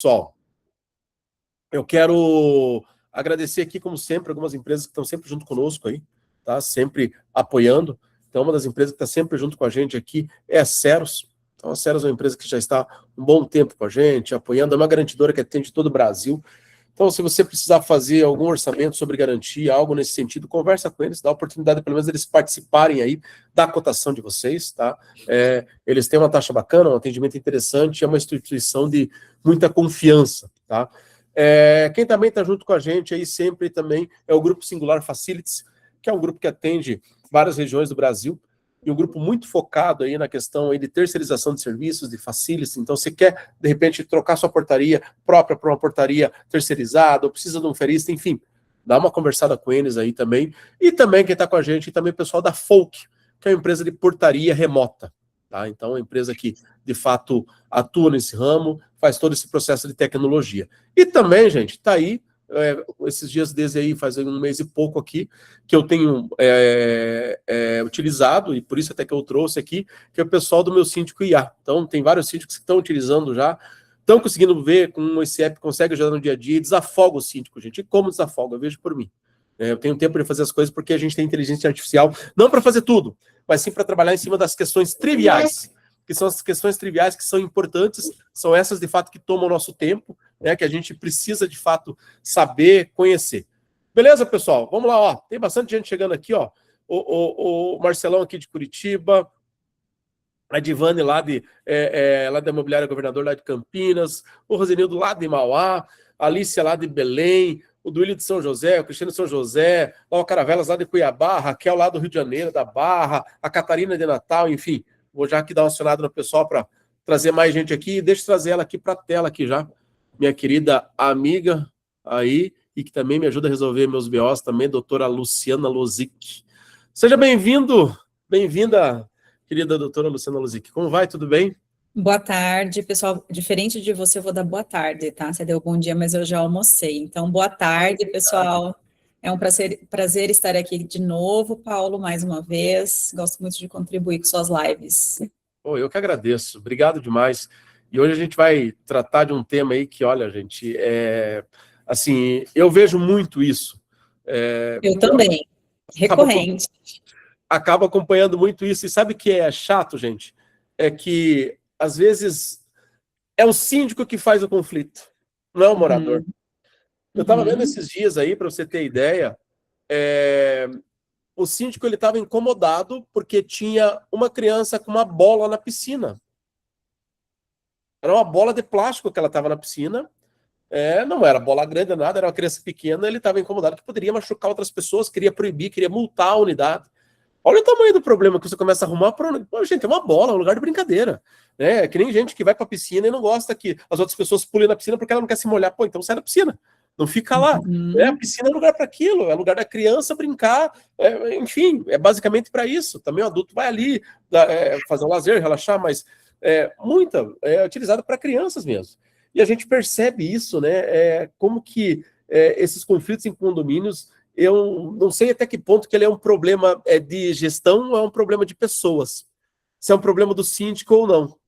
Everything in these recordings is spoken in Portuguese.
Pessoal, eu quero agradecer aqui, como sempre, algumas empresas que estão sempre junto conosco aí, tá? Sempre apoiando. Então, uma das empresas que está sempre junto com a gente aqui é a Ceros. Então, a Ceros é uma empresa que já está um bom tempo com a gente, apoiando, é uma garantidora que atende todo o Brasil. Então, se você precisar fazer algum orçamento sobre garantia, algo nesse sentido, conversa com eles, dá a oportunidade, pelo menos, eles participarem aí da cotação de vocês, tá? Eles têm uma taxa bacana, um atendimento interessante, é uma instituição de muita confiança, tá? Quem também está junto com a gente aí sempre também é o Grupo Singular Facilities, que é um grupo que atende várias regiões do Brasil, e um grupo muito focado aí na questão aí de terceirização de serviços, de facilities. Então, você quer, de repente, trocar sua portaria própria para uma portaria terceirizada, ou precisa de um ferista, enfim, dá uma conversada com eles aí também. E também quem está com a gente, e também o pessoal da Folk, que é uma empresa de portaria remota. Tá? Então, é uma empresa que, de fato, atua nesse ramo, faz todo esse processo de tecnologia. E também, gente, está aí, esses dias desde aí, faz um mês e pouco aqui, que eu tenho utilizado, e por isso até que eu trouxe aqui, que é o pessoal do meu síndico IA. Então, tem vários síndicos que estão utilizando já, estão conseguindo ver como esse app consegue ajudar no dia a dia, e desafoga o síndico, gente. E como desafoga? Eu vejo por mim. Eu tenho tempo de fazer as coisas porque a gente tem inteligência artificial, não para fazer tudo, mas sim para trabalhar em cima das questões triviais, que são as questões triviais que são importantes, são essas, de fato, que tomam o nosso tempo, né, que a gente precisa, de fato, saber, conhecer. Beleza, pessoal? Vamos lá, ó. Tem bastante gente chegando aqui, ó. O Marcelão aqui de Curitiba, a Divane lá da Imobiliária Governador, lá de Campinas, o Rosenildo lá de Mauá, a Alicia lá de Belém, o Duílio de São José, o Cristiano de São José, o Caravelas lá de Cuiabá, a Raquel lá do Rio de Janeiro, da Barra, a Catarina de Natal, enfim. Vou já aqui dar uma acionada no pessoal para trazer mais gente aqui. Deixa eu trazer ela aqui para a tela aqui já. Minha querida amiga aí, e que também me ajuda a resolver meus BOs também, doutora Luciana Lozic. Seja bem-vindo, bem-vinda, querida doutora Luciana Lozic. Como vai? Tudo bem? Boa tarde, pessoal. Diferente de você, eu vou dar boa tarde, tá? Você deu bom dia, mas eu já almocei. Então, boa tarde, pessoal. É um prazer estar aqui de novo, Paulo, mais uma vez. Gosto muito de contribuir com suas lives. Eu que agradeço. Obrigado demais. E hoje a gente vai tratar de um tema aí que, olha, gente, assim, eu vejo muito isso. Eu também. Recorrente. Acabo acompanhando muito isso. E sabe o que é chato, gente? É que, às vezes, é o síndico que faz o conflito, não é o morador. Eu estava vendo esses dias aí, para você ter ideia, o síndico ele estava incomodado porque tinha uma criança com uma bola na piscina. Era uma bola de plástico que ela estava na piscina. Não era bola grande, nada, era uma criança pequena, ele estava incomodado que poderia machucar outras pessoas, queria proibir, queria multar a unidade. Olha o tamanho do problema que você começa a arrumar. Gente, é uma bola, é um lugar de brincadeira. É que nem gente que vai para a piscina e não gosta que as outras pessoas pulem na piscina porque ela não quer se molhar. Pô, então sai da piscina. Não fica lá. A piscina é lugar para aquilo, é lugar da criança brincar. Enfim, é basicamente para isso. Também o adulto vai ali fazer um lazer, relaxar, mas é utilizado para crianças mesmo. E a gente percebe isso, né? Como que esses conflitos em condomínios, eu não sei até que ponto que ele é um problema de gestão ou é um problema de pessoas. Se é um problema do síndico ou não.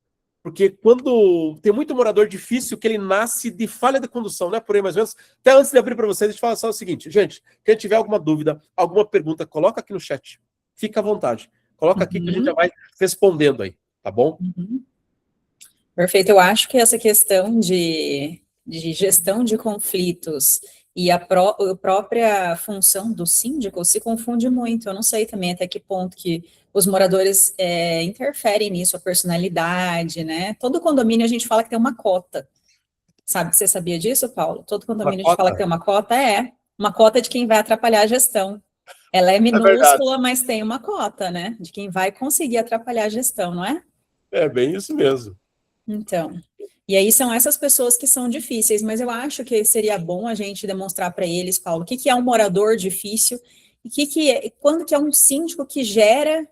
Porque quando tem muito morador difícil que ele nasce de falha de condução, né? Por aí mais ou menos. Até antes de abrir para vocês, a gente fala só o seguinte, gente, quem tiver alguma dúvida, alguma pergunta, coloca aqui no chat. Fica à vontade. Coloca aqui que a gente já vai respondendo aí, tá bom? Perfeito. Eu acho que essa questão de gestão de conflitos e a própria função do síndico se confunde muito. Eu não sei também até que ponto que os moradores interferem nisso, a personalidade, né? Todo condomínio a gente fala que tem uma cota. Sabe, você sabia disso, Paulo? Todo condomínio a gente fala que tem uma cota, uma cota de quem vai atrapalhar a gestão. Ela é minúscula, mas tem uma cota, né? De quem vai conseguir atrapalhar a gestão, não é? É bem isso mesmo. Então, e aí são essas pessoas que são difíceis, mas eu acho que seria bom a gente demonstrar para eles, Paulo, o que é um morador difícil e quando que é um síndico que gera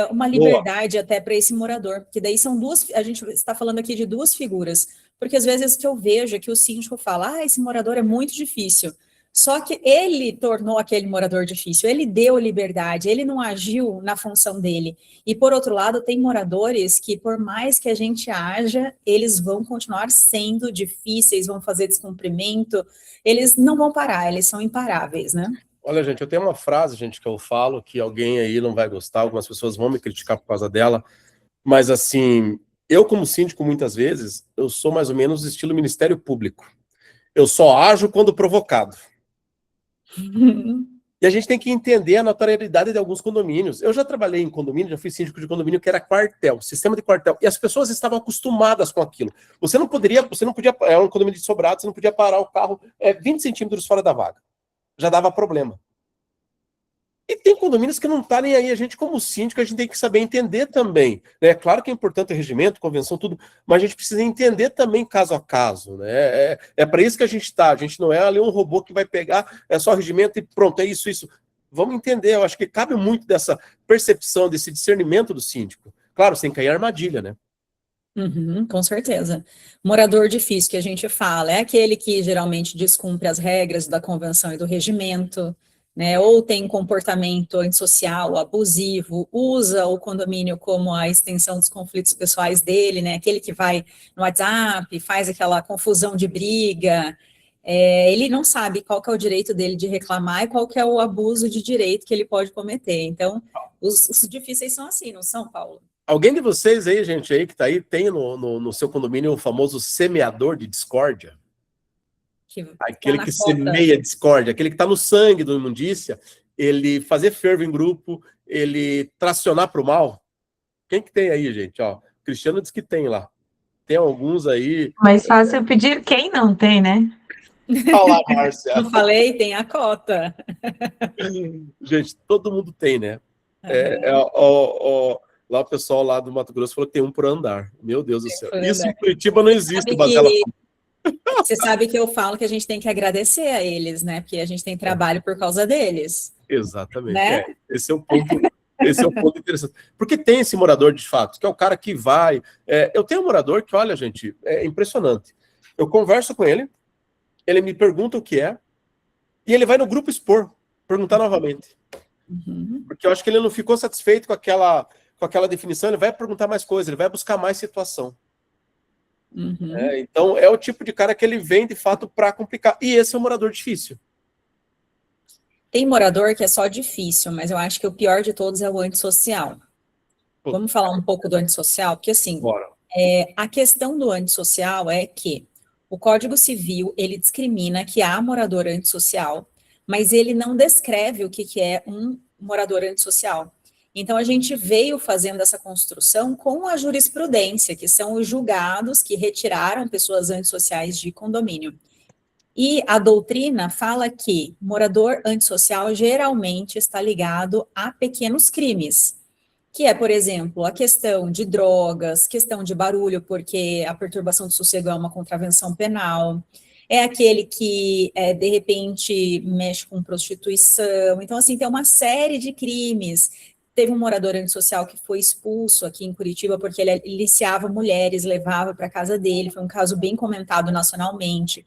uma liberdade até para esse morador, porque daí são a gente está falando aqui de duas figuras, porque às vezes que eu vejo é que o síndico fala, esse morador é muito difícil, Só que ele tornou aquele morador difícil, ele deu liberdade, ele não agiu na função dele. E, por outro lado, tem moradores que, por mais que a gente haja, eles vão continuar sendo difíceis, vão fazer descumprimento, eles não vão parar, eles são imparáveis, né? Olha, gente, eu tenho uma frase, gente, que eu falo, que alguém aí não vai gostar, algumas pessoas vão me criticar por causa dela, mas, assim, eu, como síndico, muitas vezes, eu sou mais ou menos estilo Ministério Público. Eu só ajo quando provocado. E a gente tem que entender a notoriedade de alguns condomínios. Eu já trabalhei em condomínio, já fui síndico de condomínio que era quartel, sistema de quartel, e as pessoas estavam acostumadas com aquilo. Você não podia, é um condomínio de sobrado, você não podia parar o carro 20 centímetros fora da vaga. Já dava problema. E tem condomínios que não tá nem aí. A gente, como síndico, a gente tem que saber entender também. Né? Claro que é importante o regimento, convenção, tudo, mas a gente precisa entender também caso a caso. Né? É para isso que a gente está. A gente não é ali um robô que vai pegar, é só regimento e pronto, é isso, isso. Vamos entender. Eu acho que cabe muito dessa percepção, desse discernimento do síndico. Claro, sem cair armadilha, né? Uhum, com certeza. Morador difícil que a gente fala é aquele que geralmente descumpre as regras da convenção e do regimento, né? Ou tem comportamento antissocial, abusivo, usa o condomínio como a extensão dos conflitos pessoais dele, né? Aquele que vai no WhatsApp, faz aquela confusão de briga. Ele não sabe qual que é o direito dele de reclamar e qual que é o abuso de direito que ele pode cometer. Então, os difíceis são assim, não são, Paulo? Alguém de vocês aí, gente, aí que tá aí, tem no seu condomínio o famoso semeador de discórdia? Que tá Aquele na que cota. semeia discórdia, aquele que está no sangue do imundícia, ele fazer fervo em grupo, ele tracionar para o mal. Quem que tem aí, gente? Ó, o Cristiano diz que tem lá. Tem alguns aí. Mais fácil pedir quem não tem, né? Olha lá, Márcia. Não falei, tem a cota. Gente, todo mundo tem, né? Lá o pessoal lá do Mato Grosso falou que tem um por andar. Meu Deus do céu. Isso em Curitiba não existe, Você sabe que eu falo que a gente tem que agradecer a eles, né? Porque a gente tem trabalho por causa deles. Exatamente. Né? Esse é o ponto. Esse é o ponto interessante. Porque tem esse morador de fato, que é o cara que vai. Eu tenho um morador que, olha, gente, é impressionante. Eu converso com ele, ele me pergunta o que é, e ele vai no grupo expor, perguntar novamente. Uhum. Porque eu acho que ele não ficou satisfeito com aquela definição, ele vai perguntar mais coisas, ele vai buscar mais situação. Uhum. Então, é o tipo de cara que ele vem, de fato, para complicar. E esse é um morador difícil. Tem morador que é só difícil, mas eu acho que o pior de todos é o antissocial. Vamos falar um pouco do antissocial? Porque, assim, a questão do antissocial é que o Código Civil, ele discrimina que há morador antissocial, mas ele não descreve o que é um morador antissocial. Então, a gente veio fazendo essa construção com a jurisprudência, que são os julgados que retiraram pessoas antissociais de condomínio. E a doutrina fala que morador antissocial geralmente está ligado a pequenos crimes, que é, por exemplo, a questão de drogas, questão de barulho, porque a perturbação do sossego é uma contravenção penal, é aquele que, de repente, mexe com prostituição. Então, assim, tem uma série de crimes. Teve um morador antissocial que foi expulso aqui em Curitiba porque ele aliciava mulheres, levava para casa dele, foi um caso bem comentado nacionalmente.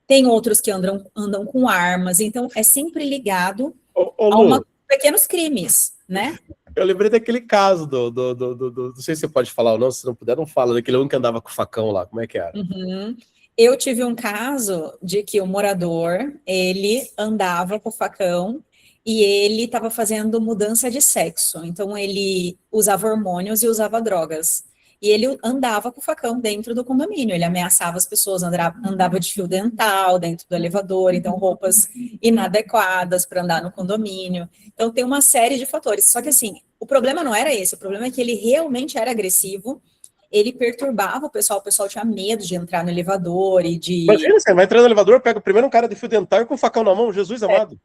Tem outros que andam com armas, então é sempre ligado a pequenos crimes, né? Eu lembrei daquele caso não sei se você pode falar ou não, se não puder, não fala, daquele um que andava com o facão lá, como é que era? Uhum. Eu tive um caso de que o morador, ele andava com o facão e ele estava fazendo mudança de sexo, então ele usava hormônios e usava drogas. E ele andava com o facão dentro do condomínio, ele ameaçava as pessoas, andava de fio dental dentro do elevador, então roupas inadequadas para andar no condomínio. Então tem uma série de fatores. Só que assim, o problema não era esse, o problema é que ele realmente era agressivo, ele perturbava o pessoal tinha medo de entrar no elevador e de... Imagina, você vai entrar no elevador, pega primeiro um cara de fio dental com o facão na mão, Jesus amado.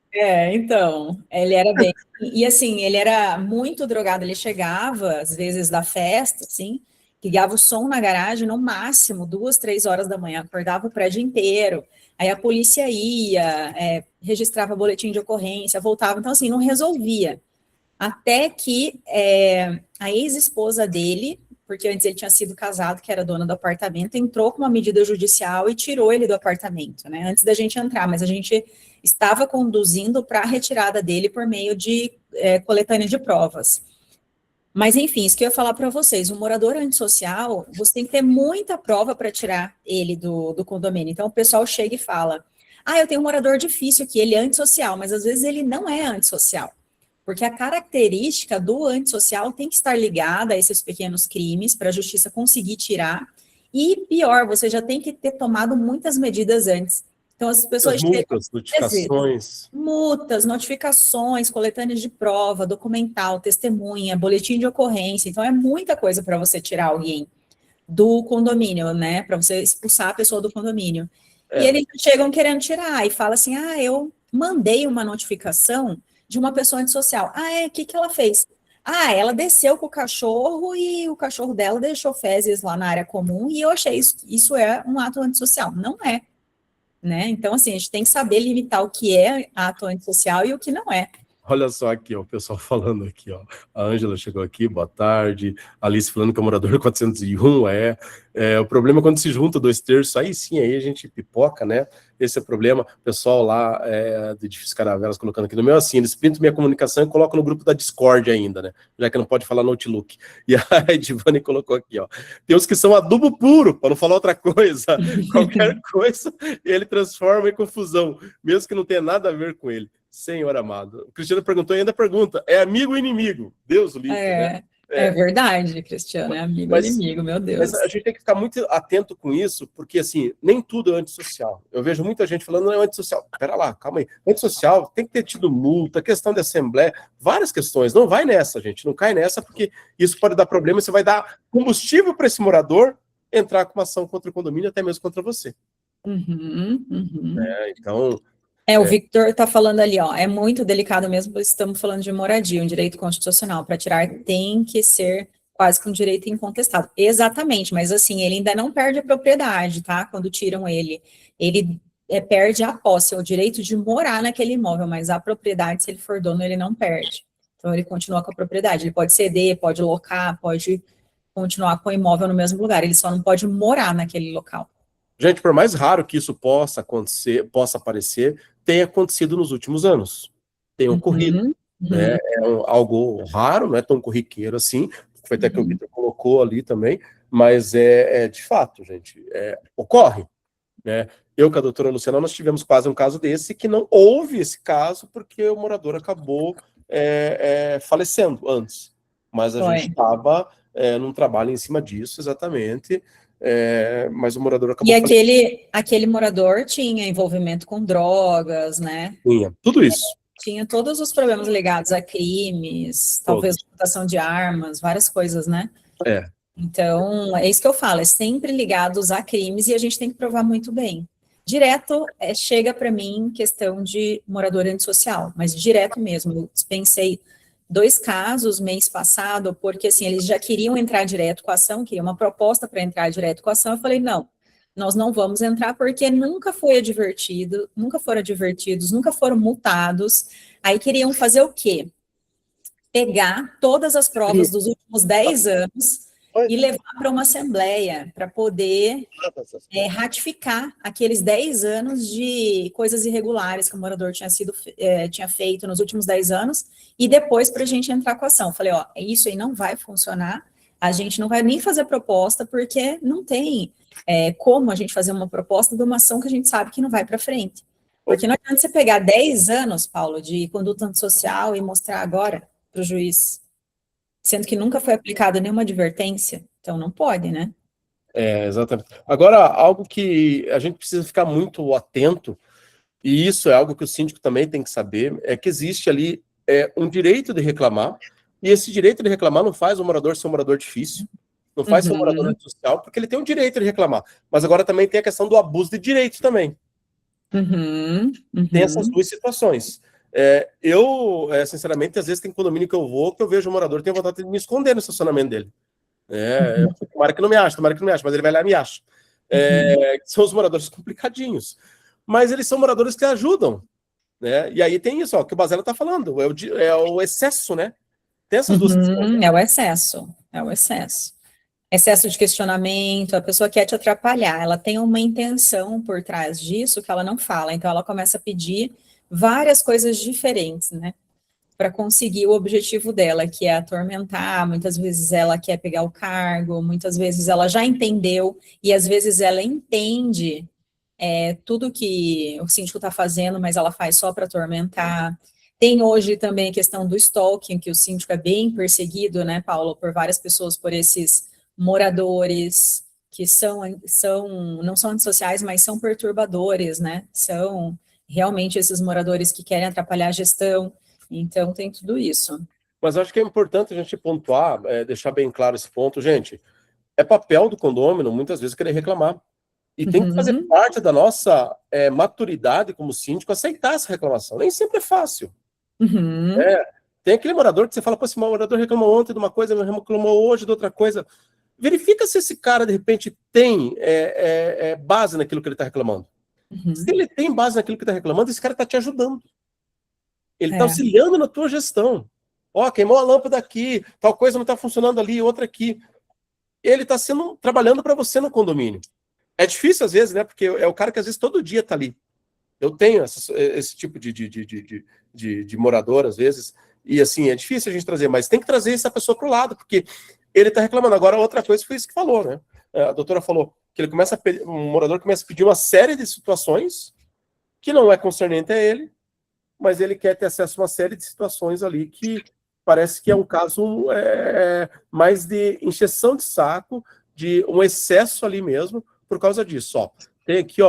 Então, ele era bem... E assim, ele era muito drogado, ele chegava, às vezes, da festa, assim, ligava o som na garagem, no máximo, 2, 3 horas da manhã, acordava o prédio inteiro, aí a polícia ia, registrava boletim de ocorrência, voltava, então assim, não resolvia. Até que a ex-esposa dele porque antes ele tinha sido casado, que era dona do apartamento, entrou com uma medida judicial e tirou ele do apartamento, né? Antes da gente entrar, mas a gente estava conduzindo para a retirada dele por meio de coletânea de provas. Mas, enfim, isso que eu ia falar para vocês, o morador antissocial, você tem que ter muita prova para tirar ele do condomínio. Então, o pessoal chega e fala, eu tenho um morador difícil aqui, ele é antissocial, mas às vezes ele não é antissocial. Porque a característica do antissocial tem que estar ligada a esses pequenos crimes para a justiça conseguir tirar. E pior, você já tem que ter tomado muitas medidas antes. Então, as pessoas multas, notificações. Multas, notificações, coletâneas de prova, documental, testemunha, boletim de ocorrência. Então, é muita coisa para você tirar alguém do condomínio, né? Para você expulsar a pessoa do condomínio. E eles chegam querendo tirar e falam assim, eu mandei uma notificação de uma pessoa antissocial. O que ela fez? Ela desceu com o cachorro e o cachorro dela deixou fezes lá na área comum e eu achei isso é um ato antissocial. Não é, né? Então, assim, a gente tem que saber limitar o que é ato antissocial e o que não é. Olha só aqui, ó, o pessoal falando aqui, ó. A Ângela chegou aqui, boa tarde. A Alice falando que é o morador 401, o problema é quando se junta 2/3, aí sim, aí a gente pipoca, né? Esse é o problema. O pessoal lá do Edifício Caravelas colocando aqui no meu, assim, eles printam minha comunicação e colocam no grupo da Discord ainda, né? Já que não pode falar no Outlook. E a Edivane colocou aqui, ó. Tem uns que são adubo puro, para não falar outra coisa. Qualquer coisa, ele transforma em confusão, mesmo que não tenha nada a ver com ele. Senhor amado. O Cristiano perguntou e ainda pergunta, é amigo ou inimigo? Deus o livre, né? É verdade, Cristiano, é amigo ou inimigo, meu Deus. Mas a gente tem que ficar muito atento com isso, porque, assim, nem tudo é antissocial. Eu vejo muita gente falando, não é antissocial. Pera lá, calma aí. Antissocial tem que ter tido multa, questão de assembleia, várias questões. Não vai nessa, gente. Não cai nessa, porque isso pode dar problema. Você vai dar combustível para esse morador entrar com uma ação contra o condomínio, até mesmo contra você. Então... O Victor está falando ali, ó, é muito delicado mesmo, porque estamos falando de moradia, um direito constitucional. Para tirar tem que ser quase que um direito incontestável. Exatamente, mas assim, ele ainda não perde a propriedade, tá? Quando tiram ele perde a posse, o direito de morar naquele imóvel, mas a propriedade, se ele for dono, ele não perde. Então, ele continua com a propriedade. Ele pode ceder, pode locar, pode continuar com o imóvel no mesmo lugar. Ele só não pode morar naquele local. Gente, por mais raro que isso possa acontecer, possa aparecer, tem acontecido nos últimos anos. Tem ocorrido. Né? É algo raro, não é tão corriqueiro assim, foi até que o Victor colocou ali também, mas de fato, gente, ocorre. Né? Eu com a doutora Luciana, nós tivemos quase um caso desse, que não houve esse caso, porque o morador acabou falecendo antes. Mas a gente estava num trabalho em cima disso, exatamente, mas o morador acabou falecendo. Aquele morador tinha envolvimento com drogas, né? Tinha, tudo isso. Tinha todos os problemas ligados a crimes, talvez importação de armas, várias coisas, né? Então, é isso que eu falo, é sempre ligados a crimes e a gente tem que provar muito bem. Direto, chega para mim questão de morador antissocial, mas direto mesmo. Eu dispensei 2 casos mês passado, porque assim, eles já queriam entrar direto com a ação, queriam uma proposta para entrar direto com a ação, eu falei, não, nós não vamos entrar porque nunca foram advertidos, nunca foram multados, aí queriam fazer o quê? Pegar todas as provas dos últimos 10 anos e levar para uma assembleia, para poder ratificar aqueles 10 anos de coisas irregulares que o morador tinha feito nos últimos 10 anos, e depois para a gente entrar com a ação. Falei, isso aí não vai funcionar, a gente não vai nem fazer proposta, porque não tem como a gente fazer uma proposta de uma ação que a gente sabe que não vai para frente. Porque não adianta você pegar 10 anos, Paulo, de conduta antissocial e mostrar agora para o juiz, sendo que nunca foi aplicada nenhuma advertência, então não pode, né? Exatamente. Agora, algo que a gente precisa ficar muito atento, e isso é algo que o síndico também tem que saber, é que existe ali um direito de reclamar, e esse direito de reclamar não faz o morador ser um morador difícil, não faz ser um morador antissocial, porque ele tem o direito de reclamar, mas agora também tem a questão do abuso de direito também. Tem essas 2 situações. Eu, sinceramente, às vezes tem condomínio que eu vejo o morador, tenho vontade de me esconder no estacionamento dele. Tomara que não me ache, mas ele vai lá e me acha. São os moradores complicadinhos. Mas eles são moradores que ajudam. Né? E aí tem isso, que o Basela está falando, é o excesso, né? Tem essas 2 questões. É o excesso. Excesso de questionamento, a pessoa quer te atrapalhar, ela tem uma intenção por trás disso que ela não fala, então ela começa a pedir várias coisas diferentes, né, para conseguir o objetivo dela, que é atormentar. Muitas vezes ela quer pegar o cargo, muitas vezes ela já entendeu, e às vezes ela entende tudo que o síndico está fazendo, mas ela faz só para atormentar. Tem hoje também a questão do stalking, que o síndico é bem perseguido, né, Paulo, por várias pessoas, por esses moradores que não são antissociais, mas são perturbadores, né? São realmente esses moradores que querem atrapalhar a gestão. Então, tem tudo isso. Mas acho que é importante a gente pontuar, deixar bem claro esse ponto, gente. É papel do condômino, muitas vezes, querer reclamar. E tem que fazer parte da nossa maturidade como síndico aceitar essa reclamação. Nem sempre é fácil. Tem aquele morador que você fala, pô, esse morador reclamou ontem de uma coisa, reclamou hoje de outra coisa. Verifica se esse cara, de repente, tem base naquilo que ele está reclamando. Se ele tem base naquilo que está reclamando, esse cara está te ajudando. Ele está auxiliando na tua gestão. Ó, queimou a lâmpada aqui, tal coisa não está funcionando ali, outra aqui. Ele está trabalhando para você no condomínio. É difícil às vezes, né? Porque é o cara que às vezes todo dia está ali. Eu tenho esse tipo de morador, às vezes, e assim, é difícil a gente trazer, mas tem que trazer essa pessoa para o lado, porque ele está reclamando. Agora, outra coisa foi isso que falou, né? A doutora falou que um morador começa a pedir uma série de situações que não é concernente a ele, mas ele quer ter acesso a uma série de situações ali que parece que é um caso mais de encheção de saco, de um excesso ali mesmo, por causa disso. Ó, tem aqui,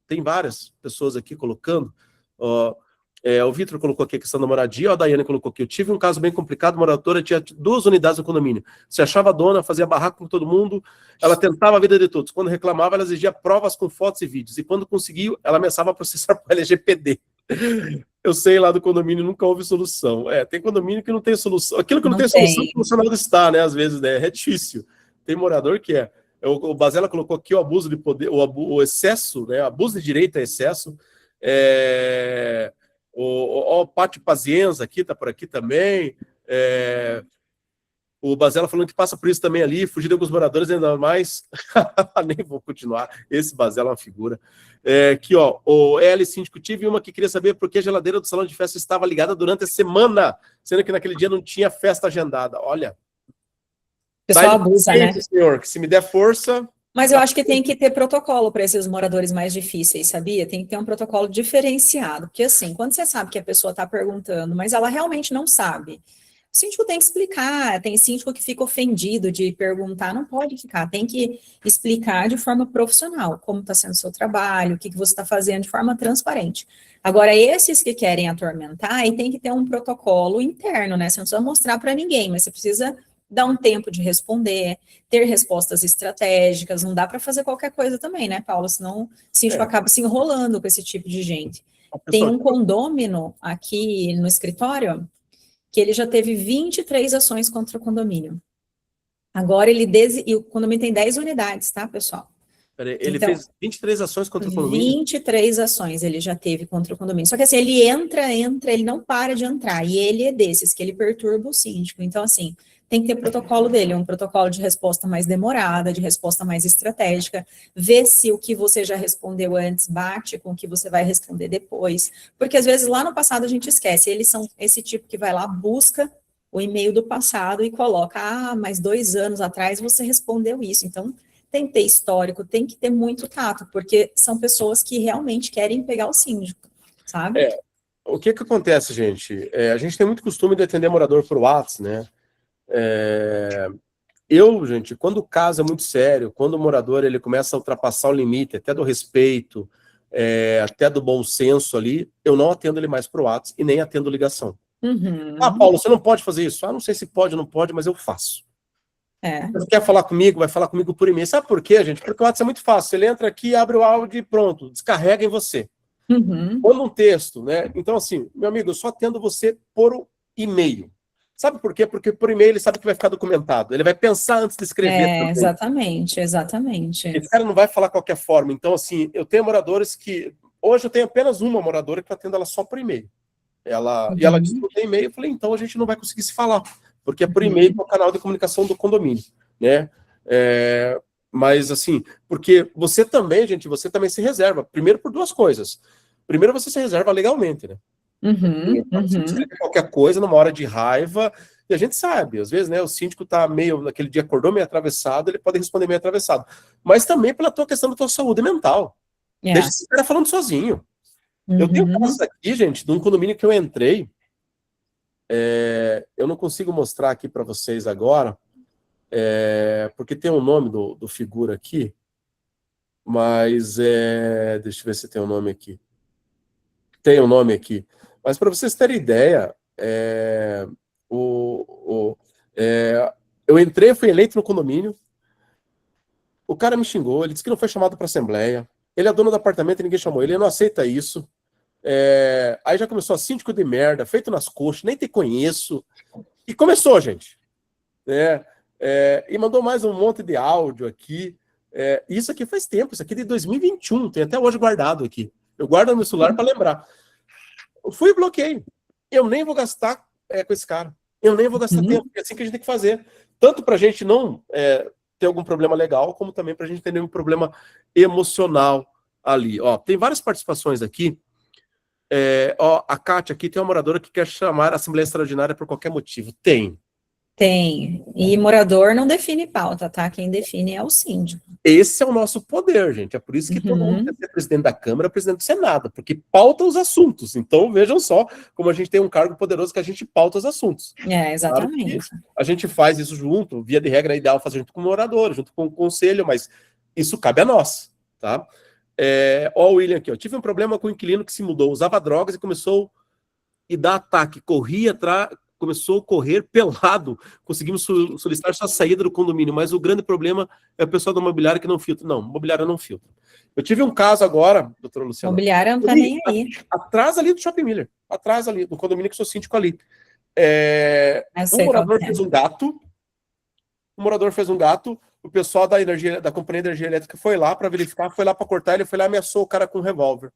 tem várias pessoas aqui colocando. O Vitor colocou aqui a questão da moradia, a Daiane colocou aqui. Eu tive um caso bem complicado, moradora tinha 2 unidades no condomínio. Se achava dona, fazia barraco com todo mundo, ela tentava a vida de todos. Quando reclamava, ela exigia provas com fotos e vídeos. E quando conseguiu, ela ameaçava a processar para o LGPD. Eu sei, lá do condomínio nunca houve solução. Tem condomínio que não tem solução. Aquilo que não tem solução, o funcionário está, né? Às vezes, né? É difícil. Tem morador que o Bazella colocou aqui o abuso de poder, o excesso, né? Abuso de direito é excesso. O Pátio Pazienza aqui, tá por aqui também. O Bazella falando que passa por isso também ali, fugir de alguns moradores ainda mais. Nem vou continuar. Esse Bazella é uma figura. Aqui, ó, o L síndico, tive uma que queria saber por que a geladeira do salão de festa estava ligada durante a semana, sendo que naquele dia não tinha festa agendada. Olha. O pessoal abusa, né? Senhor, que se me der força... Mas eu acho que tem que ter protocolo para esses moradores mais difíceis, sabia? Tem que ter um protocolo diferenciado, porque assim, quando você sabe que a pessoa está perguntando, mas ela realmente não sabe, o síndico tem que explicar. Tem síndico que fica ofendido de perguntar, não pode ficar, tem que explicar de forma profissional, como está sendo o seu trabalho, o que você está fazendo de forma transparente. Agora, esses que querem atormentar, aí tem que ter um protocolo interno, né? Você não precisa mostrar para ninguém, mas você precisa dar um tempo de responder, ter respostas estratégicas. Não dá para fazer qualquer coisa também, né, Paulo? Senão o síndico acaba se enrolando com esse tipo de gente. Tem um condômino aqui no escritório que ele já teve 23 ações contra o condomínio. Agora e o condomínio tem 10 unidades, tá, pessoal? Peraí, ele fez 23 ações contra o condomínio? 23 ações ele já teve contra o condomínio. Só que assim, ele entra, ele não para de entrar. E ele é desses, que ele perturba o síndico. Então, assim, tem que ter protocolo dele, um protocolo de resposta mais demorada, de resposta mais estratégica, ver se o que você já respondeu antes bate com o que você vai responder depois, porque às vezes lá no passado a gente esquece, eles são esse tipo que vai lá, busca o e-mail do passado e coloca, mas 2 anos atrás você respondeu isso. Então tem que ter histórico, tem que ter muito tato, porque são pessoas que realmente querem pegar o síndico, sabe? O que acontece, gente? A gente tem muito costume de atender morador por WhatsApp, né? Gente, quando o caso é muito sério, quando o morador ele começa a ultrapassar o limite, até do respeito, até do bom senso ali, eu não atendo ele mais por WhatsApp e nem atendo ligação. Paulo, você não pode fazer isso? Não sei se pode ou não pode, mas eu faço. Você quer falar comigo, vai falar comigo por e-mail. Sabe por quê, gente? Porque o WhatsApp é muito fácil. Ele entra aqui, abre o áudio e pronto, descarrega em você. Manda um texto, né? Então, assim, meu amigo, eu só atendo você por e-mail. Sabe por quê? Porque por e-mail ele sabe que vai ficar documentado. Ele vai pensar antes de escrever. Exatamente. Esse cara não vai falar de qualquer forma. Então, assim, eu tenho moradores que... Hoje eu tenho apenas uma moradora que eu atendo ela só por e-mail. E ela disse que não tem e-mail. Eu falei, então a gente não vai conseguir se falar. Porque é por e-mail, que é o canal de comunicação do condomínio. né? Mas assim, porque você também, gente, você também se reserva. Primeiro por duas coisas. Primeiro você se reserva legalmente, né? Você escreve qualquer coisa numa hora de raiva, e a gente sabe, às vezes, né, o síndico tá meio, naquele dia acordou meio atravessado, ele pode responder meio atravessado. Mas também pela tua questão da tua saúde mental. Deixa esse cara falando sozinho. Eu tenho casos aqui, gente, de um condomínio que eu entrei, eu não consigo mostrar aqui para vocês agora, porque tem o nome do figura aqui, mas deixa eu ver se tem o nome aqui. Tem o nome aqui. Mas para vocês terem ideia, eu entrei, fui eleito no condomínio, o cara me xingou, ele disse que não foi chamado para assembleia, ele é dono do apartamento e ninguém chamou ele não aceita isso. Aí já começou a síndico de merda, feito nas coxas, nem te conheço. E começou, gente. E mandou mais um monte de áudio aqui. Isso aqui faz tempo, isso aqui é de 2021, tem até hoje guardado aqui. Eu guardo no meu celular para lembrar. Eu fui e bloqueei. Eu nem vou gastar com esse cara. Eu nem vou gastar tempo. É assim que a gente tem que fazer. Tanto para a gente não ter algum problema legal, como também para a gente ter nenhum problema emocional ali. Ó, tem várias participações aqui. A Kátia aqui tem uma moradora que quer chamar a Assembleia Extraordinária por qualquer motivo. Tem. Tem. E morador não define pauta, tá? Quem define é o síndico. Esse é o nosso poder, gente. É por isso que todo mundo quer ser presidente da Câmara, presidente do Senado, porque pauta os assuntos. Então, vejam só como a gente tem um cargo poderoso que a gente pauta os assuntos. Exatamente. Claro, a gente faz isso junto, via de regra, é ideal fazer junto com o morador, junto com o conselho, mas isso cabe a nós, tá? Ó, o William aqui, ó. Tive um problema com o inquilino que se mudou, usava drogas e começou a dar ataque, corria atrás, começou a correr pelado, conseguimos solicitar sua saída do condomínio, mas o grande problema é o pessoal da imobiliária que não filtra. Não, imobiliária não filtra. Eu tive um caso agora, doutora Luciana. Imobiliária não tá nem aí. Atrás ali do Shopping Miller, atrás ali, do condomínio que sou síndico ali. Um morador fez um gato, o pessoal da Companhia de Energia Elétrica foi lá para verificar, foi lá para cortar, ele foi lá e ameaçou o cara com um revólver.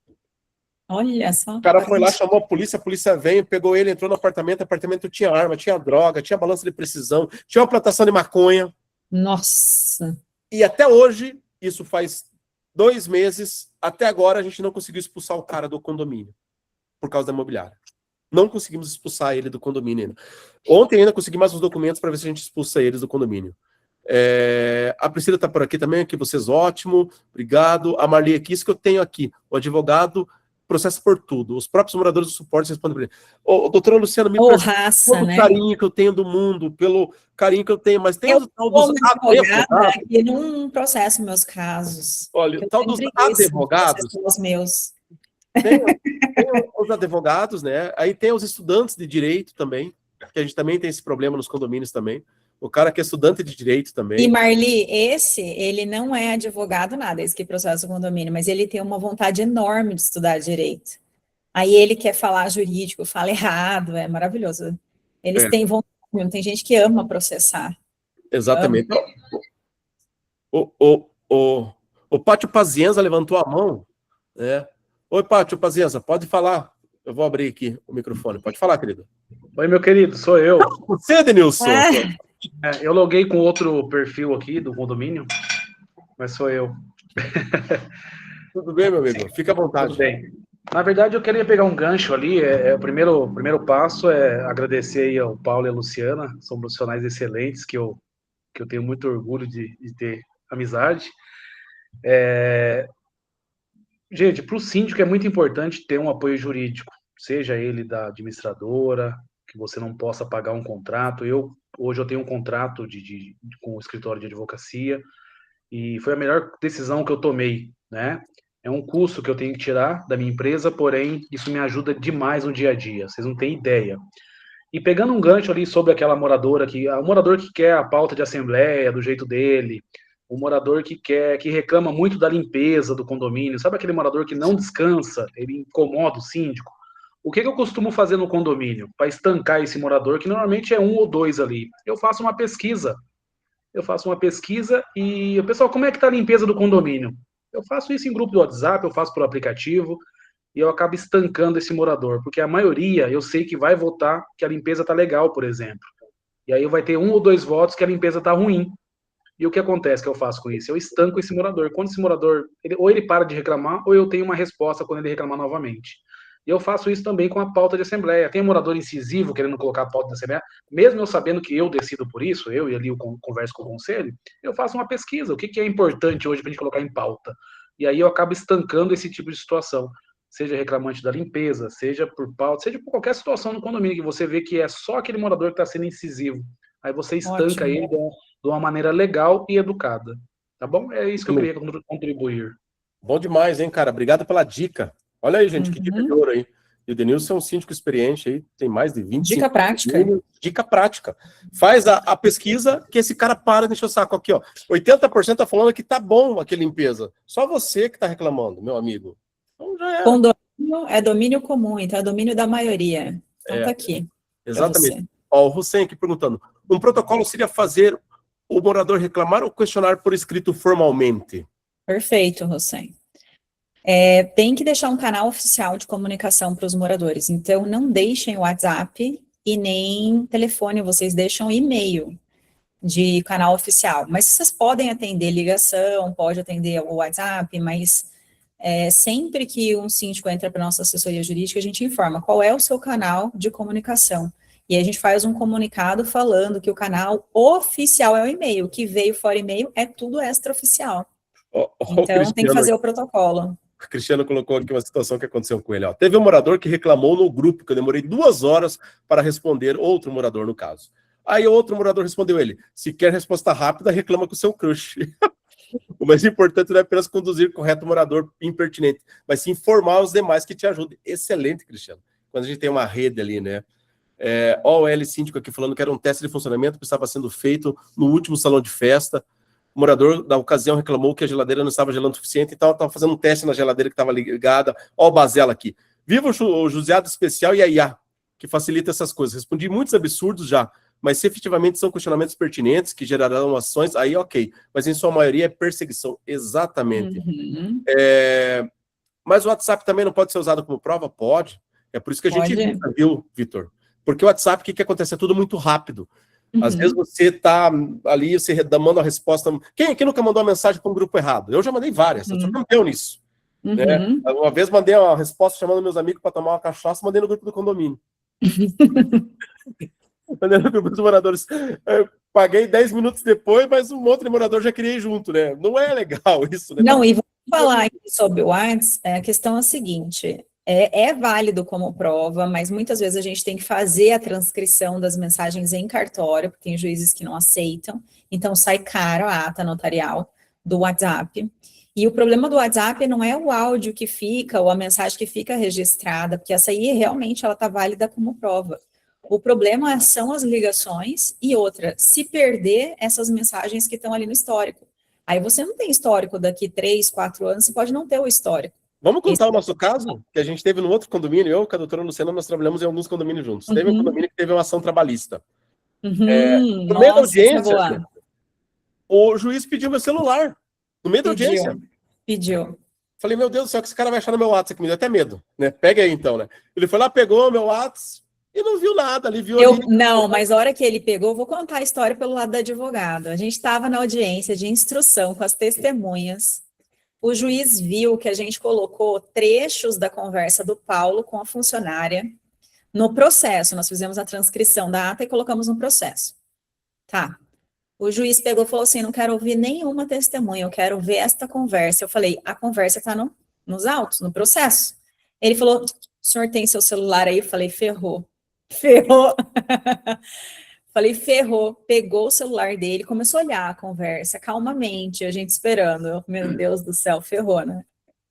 Olha só. O cara foi lá, chamou a polícia veio, pegou ele, entrou no apartamento, o apartamento tinha arma, tinha droga, tinha balança de precisão, tinha uma plantação de maconha. Nossa. E até hoje, isso faz 2 meses, até agora a gente não conseguiu expulsar o cara do condomínio, por causa da imobiliária. Não conseguimos expulsar ele do condomínio ainda. Ontem ainda consegui mais uns documentos para ver se a gente expulsa eles do condomínio. A Priscila está por aqui também, aqui vocês, ótimo, obrigado. A Marli aqui, isso que eu tenho aqui, o advogado processa por tudo. Os próprios moradores do suporte respondem por ele. Doutora Luciana, me perdoe pelo carinho que eu tenho do mundo, pelo carinho que eu tenho, mas tem o tal dos advogados que não processo meus casos. Olha, o tal dos advogados. Os meus. Tem os advogados, né? Aí tem os estudantes de direito também, que a gente também tem esse problema nos condomínios também. O cara que é estudante de direito também. E Marli, ele não é advogado nada, esse que processa o condomínio, mas ele tem uma vontade enorme de estudar direito. Aí ele quer falar jurídico, fala errado, é maravilhoso. Eles têm vontade, tem gente que ama processar. Exatamente. O Pátio Pazienza levantou a mão, né? Oi, Pátio Pazienza, pode falar. Eu vou abrir aqui o microfone. Pode falar, querido. Oi, meu querido, sou eu. Você, Denilson? Eu loguei com outro perfil aqui do condomínio, mas sou eu. Tudo bem, meu amigo? Fica à vontade. Tudo bem. Na verdade, eu queria pegar um gancho ali. O primeiro passo é agradecer aí ao Paulo e à Luciana, são profissionais excelentes, que eu tenho muito orgulho de ter amizade. Gente, para o síndico é muito importante ter um apoio jurídico, seja ele da administradora, que você não possa pagar um contrato. Hoje eu tenho um contrato com o escritório de advocacia e foi a melhor decisão que eu tomei, né? É um custo que eu tenho que tirar da minha empresa, porém, isso me ajuda demais no dia a dia, vocês não têm ideia. E pegando um gancho ali sobre aquela moradora o morador que quer a pauta de assembleia do jeito dele, o morador que reclama muito da limpeza do condomínio, sabe aquele morador que não descansa, ele incomoda o síndico? O que eu costumo fazer no condomínio para estancar esse morador, que normalmente é 1 ou 2 ali? Eu faço uma pesquisa e, pessoal, como é que está a limpeza do condomínio? Eu faço isso em grupo do WhatsApp, eu faço pelo aplicativo e eu acabo estancando esse morador, porque a maioria eu sei que vai votar que a limpeza está legal, por exemplo. E aí vai ter 1 ou 2 votos que a limpeza está ruim. E o que acontece que eu faço com isso? Eu estanco esse morador. Quando esse morador, ou ele para de reclamar, ou eu tenho uma resposta quando ele reclamar novamente. E eu faço isso também com a pauta de assembleia. Tem um morador incisivo querendo colocar a pauta de assembleia, mesmo eu sabendo que eu decido por isso, eu e ali eu converso com o conselho, eu faço uma pesquisa. O que é importante hoje para a gente colocar em pauta? E aí eu acabo estancando esse tipo de situação. Seja reclamante da limpeza, seja por pauta, seja por qualquer situação no condomínio, que você vê que é só aquele morador que está sendo incisivo. Aí você estanca Ótimo. ele de uma maneira legal e educada. Tá bom? É isso que eu queria contribuir. Bom demais, hein, cara? Obrigado pela dica. Olha aí, gente, que dica de ouro aí. E o Denilson é um síndico experiente aí, tem mais de 25 Dica prática. anos. Dica prática. Faz a pesquisa que esse cara para de encher o saco aqui, ó. 80% tá falando que tá bom aquela limpeza. Só você que tá reclamando, meu amigo. Então já é. Condomínio é domínio comum, então é domínio da maioria. Então tá aqui. Exatamente. Ó, o Hussein aqui perguntando: um protocolo seria fazer o morador reclamar ou questionar por escrito formalmente? Perfeito, Hussein. Tem que deixar um canal oficial de comunicação para os moradores. Então, não deixem o WhatsApp e nem telefone, vocês deixam e-mail de canal oficial. Mas vocês podem atender ligação, pode atender o WhatsApp, mas sempre que um síndico entra para a nossa assessoria jurídica, a gente informa qual é o seu canal de comunicação. E a gente faz um comunicado falando que o canal oficial é o e-mail, o que veio fora e-mail é tudo extraoficial. Então, tem que fazer o protocolo. O Cristiano colocou aqui uma situação que aconteceu com ele. Ó. Teve um morador que reclamou no grupo, que eu demorei 2 horas para responder, outro morador no caso. Aí outro morador respondeu ele: se quer resposta rápida, reclama com o seu crush. O mais importante não é apenas conduzir correto o morador impertinente, mas sim informar os demais que te ajudem. Excelente, Cristiano. Quando a gente tem uma rede ali, né? Ó, o L síndico aqui falando que era um teste de funcionamento que estava sendo feito no último salão de festa. O morador da ocasião reclamou que a geladeira não estava gelando o suficiente, então estava fazendo um teste na geladeira que estava ligada. Ó o Bazela aqui. Viva o Juizado Especial e a IA, que facilita essas coisas. Respondi muitos absurdos já, mas se efetivamente são questionamentos pertinentes que gerarão ações, aí ok. Mas em sua maioria é perseguição. Exatamente. Uhum. Mas o WhatsApp também não pode ser usado como prova? Pode. É por isso que a gente evita, viu, Vitor? Porque o WhatsApp, o que acontece? É tudo muito rápido. Às vezes você tá ali, você manda uma resposta. Quem nunca mandou uma mensagem para um grupo errado? Eu já mandei várias, eu sou campeão nisso. Né? Uma vez mandei uma resposta chamando meus amigos para tomar uma cachaça, mandei no grupo do condomínio. Mandei no grupo dos moradores. Eu paguei 10 minutos depois, mas um outro morador já queria ir junto, né? Não é legal isso, né? Não, e vamos falar sobre o WhatsApp, a questão é a seguinte. É válido como prova, mas muitas vezes a gente tem que fazer a transcrição das mensagens em cartório, porque tem juízes que não aceitam, então sai caro a ata notarial do WhatsApp. E o problema do WhatsApp não é o áudio que fica, ou a mensagem que fica registrada, porque essa aí realmente ela está válida como prova. O problema são as ligações e outra, se perder essas mensagens que estão ali no histórico. Aí você não tem histórico daqui 3, 4 anos, você pode não ter o histórico. Vamos contar o nosso caso, que a gente teve no outro condomínio, eu com a doutora Luciana, nós trabalhamos em alguns condomínios juntos. Teve um condomínio que teve uma ação trabalhista. No meio da audiência, o juiz pediu meu celular. No meio da audiência. Pediu. Falei, meu Deus do céu, que esse cara vai achar no meu WhatsApp, que me deu até medo. Né? Pega aí então, né? Ele foi lá, pegou meu WhatsApp e não viu nada. Ali viu Não, mas a hora que ele pegou, vou contar a história pelo lado da advogada. A gente estava na audiência de instrução com as testemunhas. O juiz viu que a gente colocou trechos da conversa do Paulo com a funcionária no processo. Nós fizemos a transcrição da ata e colocamos no processo. Tá. O juiz pegou e falou assim, não quero ouvir nenhuma testemunha, eu quero ver esta conversa. Eu falei, a conversa está nos autos, no processo. Ele falou, o senhor tem seu celular aí? Eu falei, ferrou. Falei, ferrou, pegou o celular dele, começou a olhar a conversa calmamente, a gente esperando. Meu Deus do céu, ferrou, né?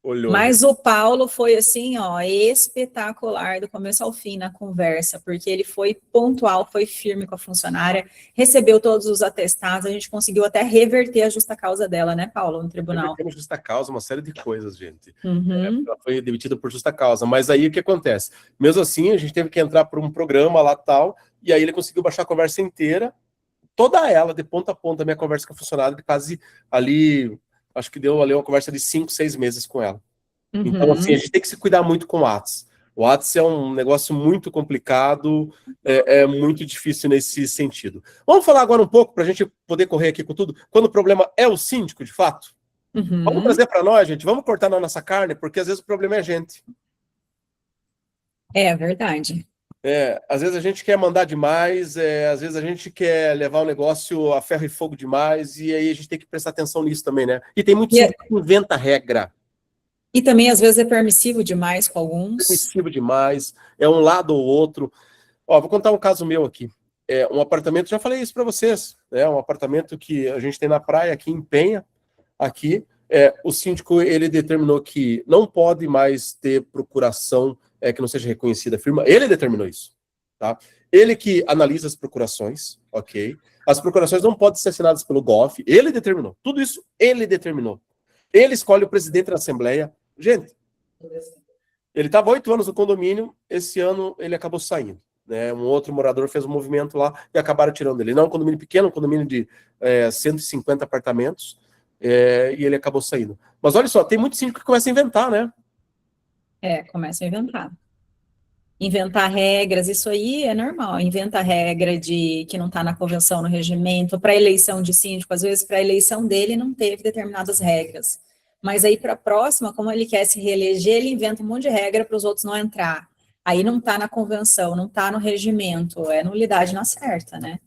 Olhou. Mas o Paulo foi assim, ó, espetacular do começo ao fim na conversa, porque ele foi pontual, foi firme com a funcionária, recebeu todos os atestados, a gente conseguiu até reverter a justa causa dela, né, Paulo, no tribunal. Revertemos justa causa, uma série de coisas, gente. Ela foi demitida por justa causa, mas aí o que acontece? Mesmo assim, a gente teve que entrar por um programa lá tal, e aí ele conseguiu baixar a conversa inteira, toda ela, de ponta a ponta, a minha conversa com a funcionária, de quase ali, acho que deu ali uma conversa de 5, 6 meses com ela. Então, assim, a gente tem que se cuidar muito com o WhatsApp. O WhatsApp é um negócio muito complicado, é muito difícil nesse sentido. Vamos falar agora um pouco, para a gente poder correr aqui com tudo, quando o problema é o síndico, de fato? Vamos trazer para nós, gente, vamos cortar na nossa carne, porque às vezes o problema é a gente. É verdade. Às vezes a gente quer mandar demais, às vezes a gente quer levar o negócio a ferro e fogo demais, e aí a gente tem que prestar atenção nisso também, né? E tem muito síndico que inventa regra. E também, às vezes, é permissivo demais com alguns. Permissivo demais, é um lado ou outro. Ó, vou contar um caso meu aqui. Um apartamento, já falei isso para vocês, um apartamento que a gente tem na praia aqui em Penha, aqui, o síndico, ele determinou que não pode mais ter procuração que não seja reconhecida a firma. Ele determinou isso, tá? Ele que analisa as procurações, ok? As procurações não podem ser assinadas pelo GOF. Ele determinou. Tudo isso ele determinou. Ele escolhe o presidente da Assembleia. Gente, ele estava 8 anos no condomínio, esse ano ele acabou saindo. Né? Um outro morador fez um movimento lá e acabaram tirando ele. Não é um condomínio pequeno, um condomínio de 150 apartamentos, e ele acabou saindo. Mas olha só, tem muito síndico que começa a inventar, né? Começa a inventar. Inventar regras, isso aí é normal. Inventa regra de que não está na convenção, no regimento, para eleição de síndico, às vezes para a eleição dele não teve determinadas regras. Mas aí para a próxima, como ele quer se reeleger, ele inventa um monte de regra para os outros não entrar. Aí não está na convenção, não está no regimento, é nulidade na certa, né?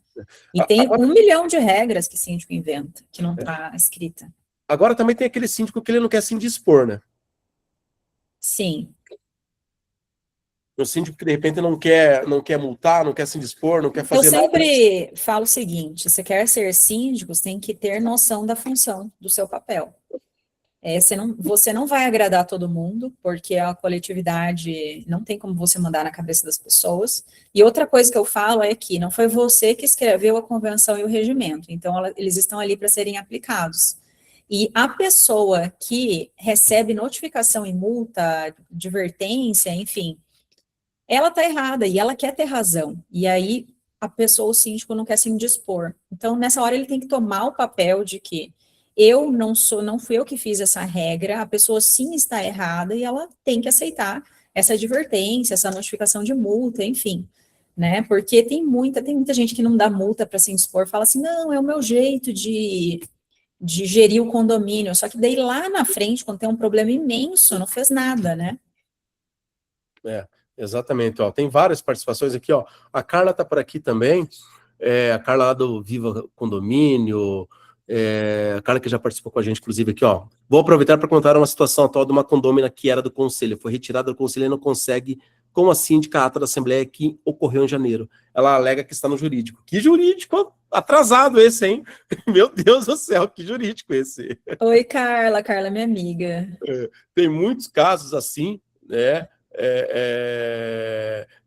E tem agora, 1 milhão de regras que síndico inventa, que não está escrita. Agora também tem aquele síndico que ele não quer se indispor, né? Sim. O síndico que de repente não quer multar, não quer se indispor, não quer fazer nada. Eu sempre falo o seguinte, você quer ser síndico, você tem que ter noção da função do seu papel. Você não vai agradar todo mundo, porque a coletividade não tem como você mandar na cabeça das pessoas. E outra coisa que eu falo é que não foi você que escreveu a convenção e o regimento, então eles estão ali para serem aplicados. E a pessoa que recebe notificação e multa, advertência, enfim, ela está errada e ela quer ter razão. E aí a pessoa, o síndico, não quer se indispor. Então, nessa hora, ele tem que tomar o papel de que não fui eu que fiz essa regra, a pessoa sim está errada e ela tem que aceitar essa advertência, essa notificação de multa, enfim, né? Porque tem muita gente que não dá multa para se indispor, fala assim, não, é o meu jeito de gerir o condomínio, só que daí lá na frente, quando tem um problema imenso, não fez nada, né? Exatamente, ó. Tem várias participações aqui, ó. A Carla tá por aqui também, a Carla lá do Viva Condomínio, a Carla que já participou com a gente, inclusive, aqui, ó. Vou aproveitar para contar uma situação atual de uma condômina que era do conselho, foi retirada do conselho e não consegue, como a síndica, a ata da Assembleia que ocorreu em janeiro. Ela alega que está no jurídico. Que jurídico atrasado esse, hein? Meu Deus do céu, que jurídico esse. Oi, Carla. Carla é minha amiga. Tem muitos casos assim, né?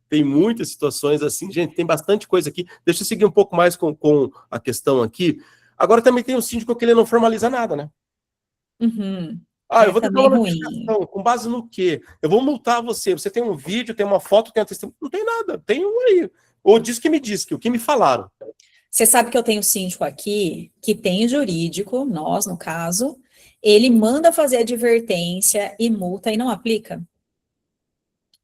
Tem muitas situações assim, gente, tem bastante coisa aqui. Deixa eu seguir um pouco mais com a questão aqui. Agora também tem um síndico que ele não formaliza nada, né? Uhum. Eu vou dar uma notificação, com base no quê? Eu vou multar você. Você tem um vídeo, tem uma foto, tem um testemunho. Não tem nada, tem um aí. Ou diz que me diz, que o que me falaram. Você sabe que eu tenho síndico aqui, que tem jurídico, nós, no caso, ele manda fazer advertência e multa e não aplica.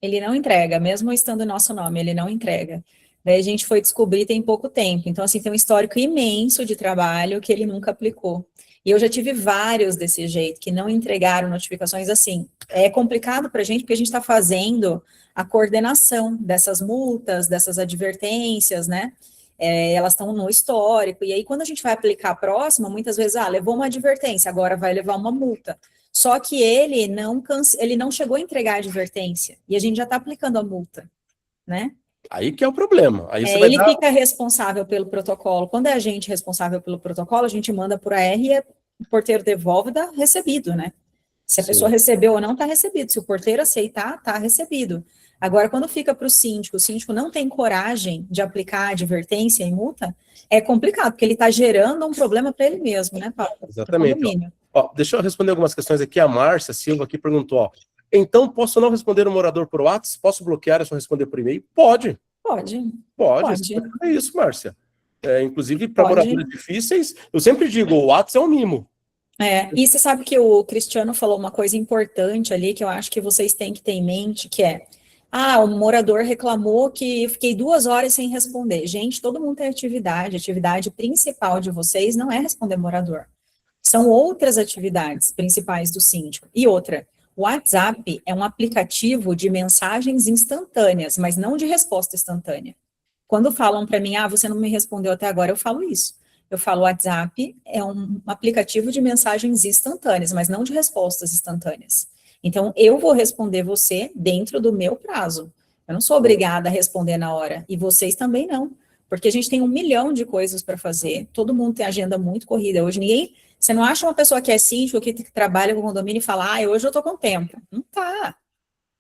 Ele não entrega, mesmo estando o nosso nome, ele não entrega. Daí a gente foi descobrir tem pouco tempo. Então, assim, tem um histórico imenso de trabalho que ele nunca aplicou. E eu já tive vários desse jeito, que não entregaram notificações assim. É complicado para a gente, porque a gente está fazendo a coordenação dessas multas, dessas advertências, né? Elas estão no histórico. E aí, quando a gente vai aplicar a próxima, muitas vezes, levou uma advertência, agora vai levar uma multa. Só que ele não chegou a entregar a advertência, e a gente já está aplicando a multa, né? Aí que é o problema. Aí você ele fica responsável pelo protocolo. Quando é a gente responsável pelo protocolo, a gente manda por AR e o porteiro devolve, dá recebido, né? Se a pessoa recebeu ou não, está recebido. Se o porteiro aceitar, está recebido. Agora, quando fica para o síndico não tem coragem de aplicar advertência e multa, é complicado, porque ele está gerando um problema para ele mesmo, né, Paulo? Exatamente. Deixa eu responder algumas questões aqui. A Márcia Silva aqui perguntou, então posso não responder o morador por WhatsApp? Posso bloquear e só responder por e-mail? Pode. É isso, Márcia. Inclusive, para moradores difíceis, eu sempre digo, o WhatsApp é um mimo. E você sabe que o Cristiano falou uma coisa importante ali, que eu acho que vocês têm que ter em mente, que é, Ah, o morador reclamou que eu fiquei 2 horas sem responder. Gente, todo mundo tem atividade. A atividade principal de vocês não é responder morador. São outras atividades principais do síndico. E outra, o WhatsApp é um aplicativo de mensagens instantâneas, mas não de resposta instantânea. Quando falam para mim, você não me respondeu até agora, eu falo isso. Eu falo, WhatsApp é um aplicativo de mensagens instantâneas, mas não de respostas instantâneas. Então, eu vou responder você dentro do meu prazo. Eu não sou obrigada a responder na hora, e vocês também não, porque a gente tem 1 milhão de coisas para fazer, todo mundo tem agenda muito corrida. Hoje você não acha uma pessoa que é síndico, que trabalha com condomínio e fala, hoje eu estou com tempo. Não tá.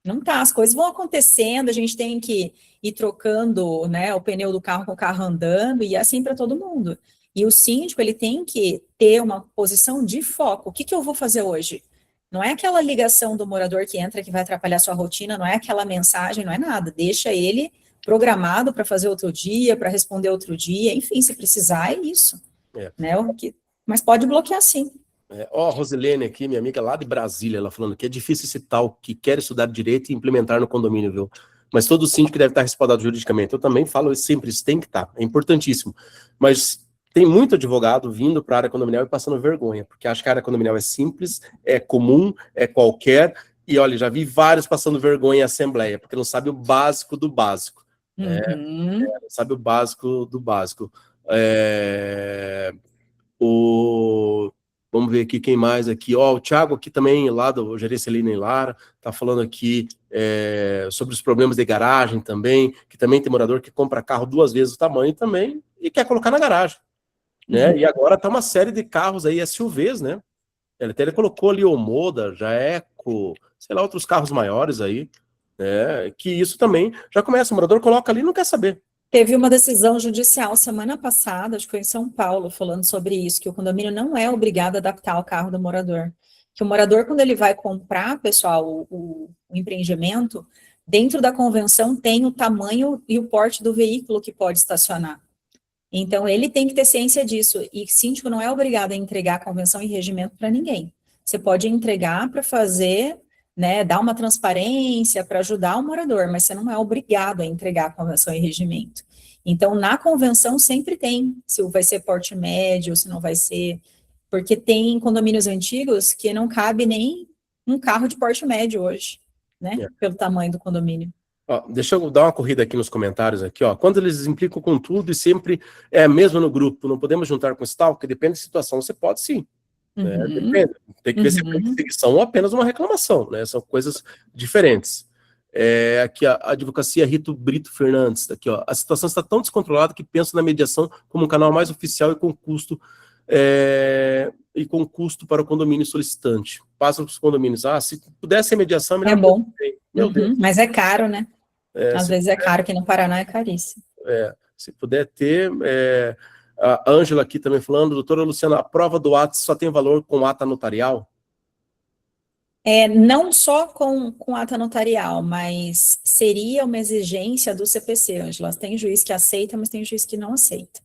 Não tá, as coisas vão acontecendo, a gente tem que ir trocando, né, o pneu do carro com o carro andando, e assim para todo mundo. E o síndico, ele tem que ter uma posição de foco. O que eu vou fazer hoje? Não é aquela ligação do morador que entra que vai atrapalhar sua rotina, não é aquela mensagem, não é nada. Deixa ele programado para fazer outro dia, para responder outro dia, enfim, se precisar, é isso. Né? Mas pode bloquear sim. Ó, Rosilene aqui, minha amiga lá de Brasília, ela falando que é difícil esse tal que quer estudar direito e implementar no condomínio, viu? Mas todo síndico deve estar respaldado juridicamente. Eu também falo sempre, isso tem que estar, é importantíssimo. Mas tem muito advogado vindo para a área condominial e passando vergonha, porque acha que a área condominial é simples, é comum, é qualquer, e olha, já vi vários passando vergonha em assembleia, porque não sabe o básico do básico. Não sabe o básico do básico. Vamos ver aqui quem mais aqui. O Thiago aqui também, lá do Gerência Lina e Lara, está falando aqui sobre os problemas de garagem também, que também tem morador que compra carro 2 vezes o tamanho também e quer colocar na garagem. Né? E agora está uma série de carros aí, SUVs, né? Ele colocou ali o Moda, Jaeco, sei lá, outros carros maiores aí, né? Que isso também já começa, o morador coloca ali e não quer saber. Teve uma decisão judicial semana passada, acho que foi em São Paulo, falando sobre isso, que o condomínio não é obrigado a adaptar o carro do morador. Que o morador, quando ele vai comprar, pessoal, o empreendimento, dentro da convenção tem o tamanho e o porte do veículo que pode estacionar. Então, ele tem que ter ciência disso. E síndico não é obrigado a entregar a convenção e regimento para ninguém. Você pode entregar para fazer, né, dar uma transparência, para ajudar o morador, mas você não é obrigado a entregar a convenção e regimento. Então, na convenção sempre tem, se vai ser porte médio, se não vai ser, porque tem condomínios antigos que não cabe nem um carro de porte médio hoje, né, pelo tamanho do condomínio. Deixa eu dar uma corrida aqui nos comentários aqui, quando eles implicam com tudo e sempre mesmo no grupo, não podemos juntar com esse tal, porque depende da situação, você pode sim. Depende. Tem que ver se é uma perseguição ou apenas uma reclamação, né? São coisas diferentes. Aqui a advocacia Rito Brito Fernandes, aqui, a situação está tão descontrolada que penso na mediação como um canal mais oficial e com custo para o condomínio solicitante. Passa para os condomínios, se pudesse a mediação, é bom. Meu Deus. Mas é caro, né? Às vezes é caro, que no Paraná é caríssimo. Se puder ter, a Ângela aqui também falando, doutora Luciana, a prova do ato só tem valor com ata notarial? Não só com ata notarial, mas seria uma exigência do CPC, Ângela. Tem juiz que aceita, mas tem juiz que não aceita.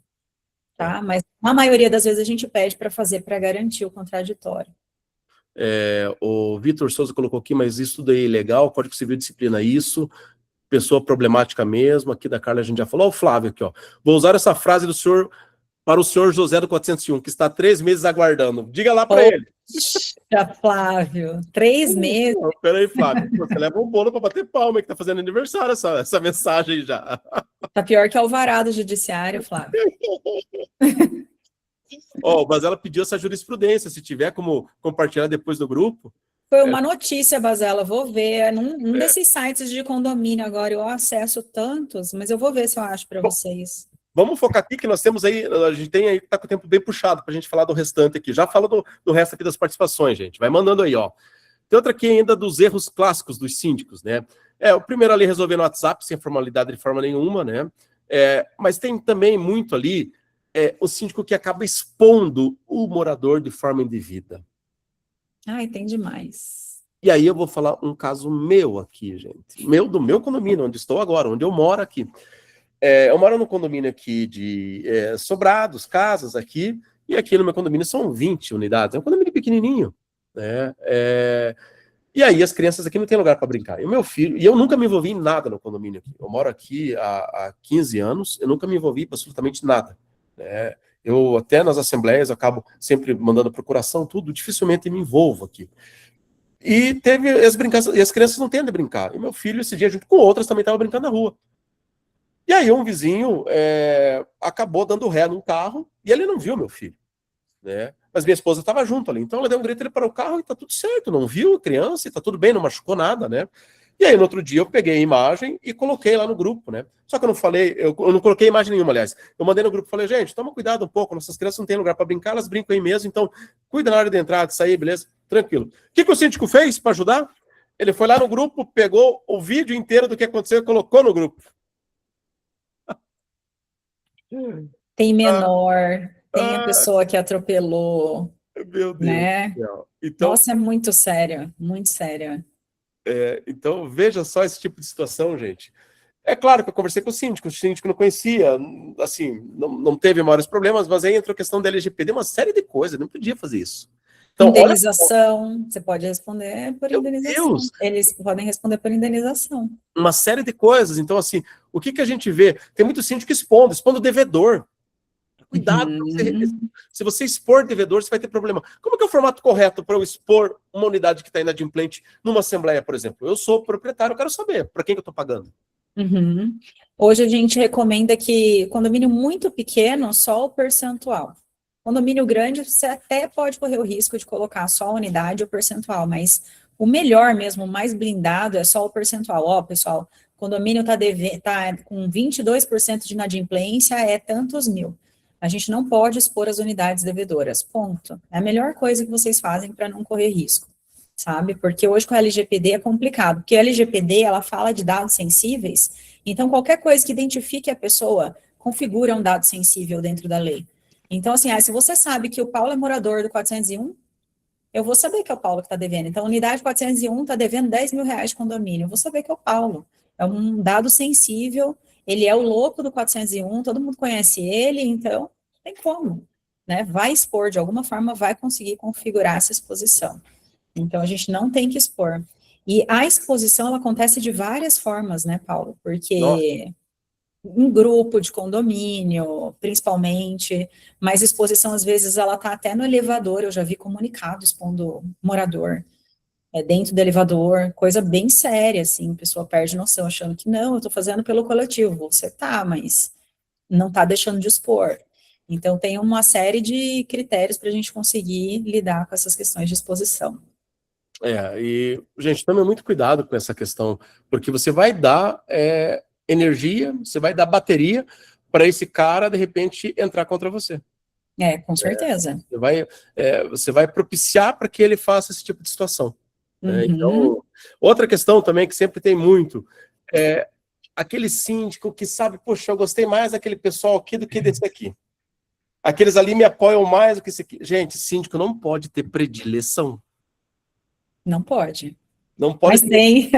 Tá? Mas a maioria das vezes a gente pede para fazer, para garantir o contraditório. O Vitor Souza colocou aqui, mas isso daí é ilegal, Código Civil disciplina isso, pessoa problemática mesmo, aqui da Carla a gente já falou, o Flávio aqui, vou usar essa frase do senhor para o senhor José do 401, que está 3 meses aguardando, diga lá para ele. Flávio, 3 meses. Peraí, Flávio, você leva um bolo para bater palma, que está fazendo aniversário essa mensagem já. Tá pior que alvará do judiciário, Flávio. Mas ela pediu essa jurisprudência, se tiver como compartilhar depois do grupo. Foi uma notícia, Basela, vou ver, num desses sites de condomínio agora, eu acesso tantos, mas eu vou ver se eu acho para vocês. Vamos focar aqui que nós temos aí, a gente tem aí, tá com o tempo bem puxado para a gente falar do restante aqui. Já fala do resto aqui das participações, gente, vai mandando aí, Tem outra aqui ainda dos erros clássicos dos síndicos, né? O primeiro ali resolver no WhatsApp, sem formalidade de forma nenhuma, né? Mas tem também muito ali o síndico que acaba expondo o morador de forma indevida. Ai, tem demais. E aí eu vou falar um caso meu aqui, gente. Do meu condomínio, onde estou agora, onde eu moro aqui. Eu moro num condomínio aqui de sobrados, casas aqui, e aqui no meu condomínio são 20 unidades. É um condomínio pequenininho, né? E aí as crianças aqui não tem lugar para brincar. E o meu filho, e eu nunca me envolvi em nada no condomínio aqui. Eu moro aqui há 15 anos, eu nunca me envolvi com absolutamente nada. Né? Eu até nas assembleias eu acabo sempre mandando procuração, tudo, dificilmente me envolvo aqui. E teve as brincadeiras, e as crianças não têm onde brincar. E meu filho, esse dia, junto com outras, também estava brincando na rua. E aí um vizinho acabou dando ré num carro e ele não viu meu filho. Né? Mas minha esposa estava junto ali. Então ela deu um grito, ele parou o carro e tá tudo certo, não viu a criança, e tá tudo bem, não machucou nada, né? E aí no outro dia eu peguei a imagem e coloquei lá no grupo, né? Só que eu não falei, eu não coloquei imagem nenhuma, aliás. Eu mandei no grupo e falei, gente, toma cuidado um pouco, nossas crianças não têm lugar para brincar, elas brincam aí mesmo, então cuida na hora de entrar, de sair, beleza? Tranquilo. O que o síndico fez para ajudar? Ele foi lá no grupo, pegou o vídeo inteiro do que aconteceu e colocou no grupo. Tem menor, tem a pessoa que atropelou, Meu Deus né? do céu. Então, Nossa, é muito sério, muito sério. então, veja só esse tipo de situação, gente. É claro que eu conversei com o síndico não conhecia, assim, não teve maiores problemas, mas aí entrou a questão da LGPD, uma série de coisas, não podia fazer isso. Então, Indenização, você pode responder por meu indenização. Deus, Eles podem responder por indenização. uma série de coisas. Então, assim, o que a gente vê? Tem muito síndico que expondo o devedor. Cuidado, se você expor devedor, você vai ter problema. Como que é o formato correto para eu expor uma unidade que está inadimplente numa assembleia, por exemplo? Eu sou proprietário, eu quero saber para quem que eu estou pagando. Hoje a gente recomenda que condomínio muito pequeno, só o percentual. Condomínio grande, você até pode correr o risco de colocar só a unidade ou percentual, mas o melhor mesmo, o mais blindado é só o percentual. Ó, pessoal, condomínio tá com 22% de inadimplência, é tantos mil. A gente não pode expor as unidades devedoras, ponto. É a melhor coisa que vocês fazem para não correr risco, sabe? Porque hoje com a LGPD é complicado, porque a LGPD, ela fala de dados sensíveis, então qualquer coisa que identifique a pessoa configura um dado sensível dentro da lei. Então, assim, se você sabe que o Paulo é morador do 401, eu vou saber que é o Paulo que está devendo. Então, a unidade 401 está devendo 10 mil reais de condomínio, eu vou saber que é o Paulo. É um dado sensível, ele é o louco do 401, todo mundo conhece ele, então, tem como, né? Vai expor, de alguma forma, vai conseguir configurar essa exposição. Então, a gente não tem que expor. E a exposição, ela acontece de várias formas, né, Paulo? Porque em grupo de condomínio, principalmente, mas exposição, às vezes, ela tá até no elevador, eu já vi comunicado expondo morador, dentro do elevador, coisa bem séria, assim, a pessoa perde noção, achando que não, eu tô fazendo pelo coletivo, você tá, mas não tá deixando de expor. Então, tem uma série de critérios para a gente conseguir lidar com essas questões de exposição. E, gente, tome muito cuidado com essa questão, porque você vai dar energia, você vai dar bateria para esse cara, de repente, entrar contra você. Com certeza. Você vai propiciar para que ele faça esse tipo de situação. Então, outra questão também que sempre tem muito, aquele síndico que sabe, poxa, eu gostei mais daquele pessoal aqui do que desse aqui. Aqueles ali me apoiam mais do que esse aqui. Gente, síndico não pode ter predileção. Não pode. Não pode. Mas tem.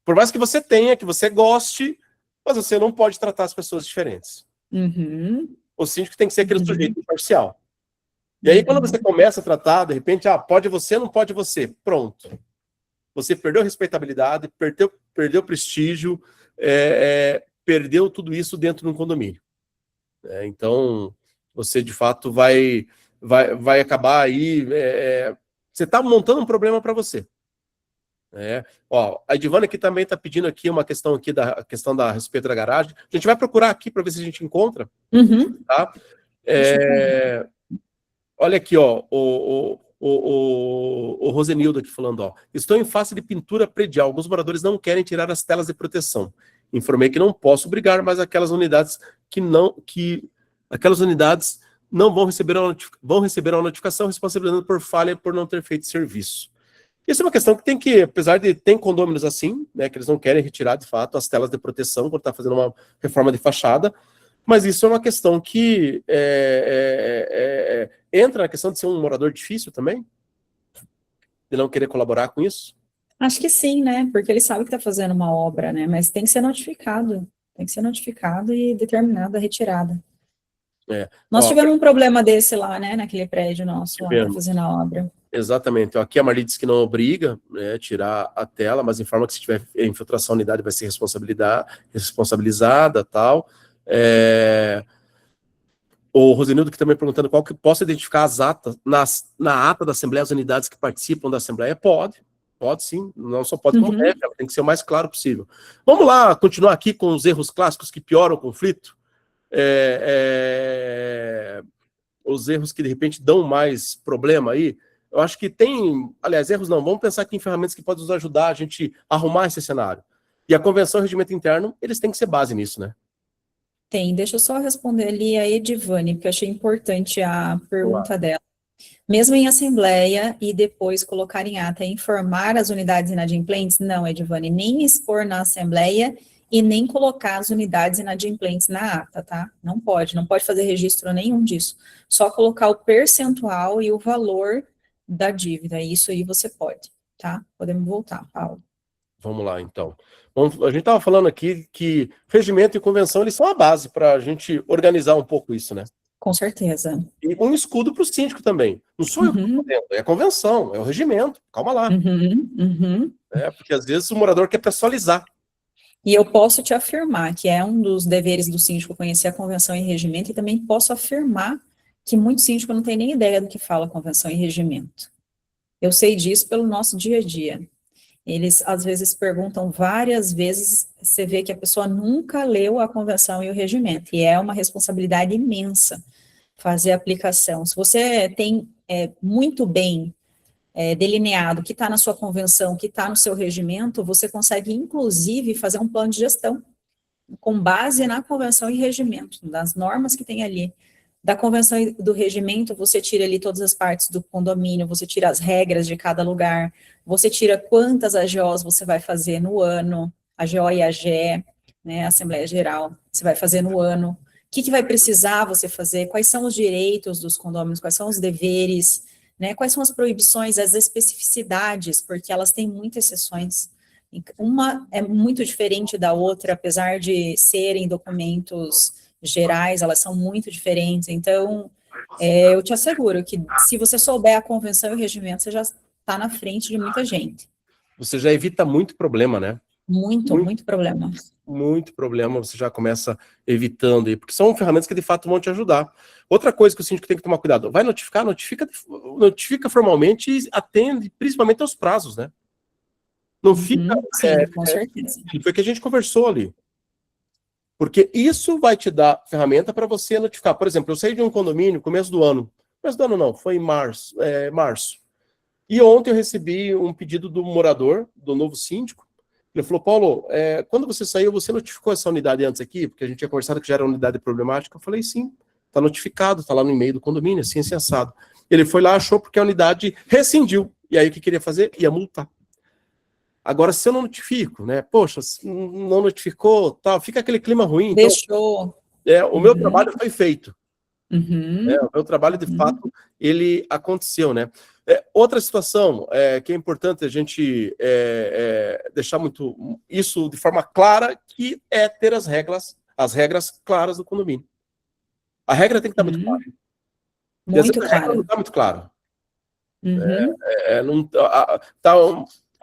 Por mais que você tenha, que você goste, mas você não pode tratar as pessoas diferentes. O síndico tem que ser aquele sujeito imparcial. E aí, quando você começa a tratar, de repente, pode você, não pode você. Pronto. Você perdeu respeitabilidade, perdeu prestígio, perdeu tudo isso dentro de um condomínio. Então, você, de fato, vai acabar aí... você está montando um problema para você. A Edivana aqui também está pedindo aqui uma questão aqui da questão da respeito da garagem. A gente vai procurar aqui para ver se a gente encontra. Tá? Olha aqui, o Rosenildo aqui falando, estou em face de pintura predial. Alguns moradores não querem tirar as telas de proteção. Informei que não posso obrigar, mas aquelas unidades não vão receber a notificação responsabilizando por falha por não ter feito serviço. Isso é uma questão que tem que, apesar de ter condôminos assim, né, que eles não querem retirar de fato as telas de proteção quando está fazendo uma reforma de fachada, mas isso é uma questão que entra na questão de ser um morador difícil também, de não querer colaborar com isso. Acho que sim, né, porque ele sabe que está fazendo uma obra, né, mas tem que ser notificado e determinada a retirada. Nós tivemos um problema desse lá, né, naquele prédio nosso, lá, tá fazendo a obra. Exatamente. Então, aqui a Marli disse que não obriga, né, tirar a tela, mas informa que se tiver infiltração, a unidade vai ser responsabilizada, tal. O Rosenildo que também perguntando qual que posso identificar as atas, na ata da Assembleia, as unidades que participam da Assembleia? Pode sim, não só pode como deve, ela tem que ser o mais claro possível. Vamos lá, continuar aqui com os erros clássicos que pioram o conflito. Os erros que de repente dão mais problema aí. Eu acho que tem, aliás, erros não, vamos pensar aqui em ferramentas que podem nos ajudar a gente a arrumar esse cenário. E a convenção e o regimento interno, eles têm que ser base nisso, né? Tem, deixa eu só responder ali a Edivane, porque eu achei importante a pergunta dela. Mesmo em assembleia e depois colocar em ata e informar as unidades inadimplentes? Não, Edivane, nem expor na assembleia e nem colocar as unidades inadimplentes na ata, tá? Não pode fazer registro nenhum disso. Só colocar o percentual e o valor da dívida, isso aí você pode, tá? Podemos voltar, Paulo. Vamos lá, então. A gente estava falando aqui que regimento e convenção, eles são a base para a gente organizar um pouco isso, né? Com certeza. E um escudo para o síndico também. Não sou eu que estou dentro, é a convenção, é o regimento. Calma lá. Porque às vezes o morador quer pessoalizar. E eu posso te afirmar que é um dos deveres do síndico conhecer a convenção e regimento, e também posso afirmar que muito síndico não tem nem ideia do que fala convenção e regimento. Eu sei disso pelo nosso dia a dia. Eles, às vezes, perguntam várias vezes, você vê que a pessoa nunca leu a convenção e o regimento, e é uma responsabilidade imensa fazer a aplicação. Se você tem muito bem delineado o que está na sua convenção, o que está no seu regimento, você consegue, inclusive, fazer um plano de gestão com base na convenção e regimento, das normas que tem ali. Da convenção e do regimento, você tira ali todas as partes do condomínio, você tira as regras de cada lugar, você tira quantas AGOs você vai fazer no ano, AGO e AGE, né, Assembleia Geral, você vai fazer no ano, o que vai precisar você fazer, quais são os direitos dos condôminos, quais são os deveres, né, quais são as proibições, as especificidades, porque elas têm muitas exceções. Uma é muito diferente da outra, apesar de serem documentos gerais, elas são muito diferentes. Então, eu te asseguro que se você souber a convenção e o regimento, você já está na frente de muita gente. Você já evita muito problema, né? Muito problema. Muito problema, você já começa evitando aí, porque são ferramentas que de fato vão te ajudar. Outra coisa que o síndico tem que tomar cuidado, vai notificar, notifica formalmente e atende principalmente aos prazos, né? Não fica... Sim, com certeza. Foi o que a gente conversou ali. Porque isso vai te dar ferramenta para você notificar. Por exemplo, eu saí de um condomínio começo do ano não, foi em março. E ontem eu recebi um pedido do morador, do novo síndico. Ele falou, Paulo, quando você saiu, você notificou essa unidade antes aqui? Porque a gente tinha conversado que já era unidade problemática. Eu falei, sim, está notificado, está lá no e-mail do condomínio, assim assado. Ele foi lá, achou porque a unidade rescindiu. E aí o que queria fazer? Ia multar. Agora, se eu não notifico, né? Poxa, não notificou, tal, fica aquele clima ruim. Deixou. Então, o meu trabalho foi feito. O meu trabalho, de fato, ele aconteceu, né? Outra situação que é importante a gente deixar muito isso de forma clara, que é ter as regras claras do condomínio. A regra tem que estar muito clara. Muito clara. A regra não está muito clara.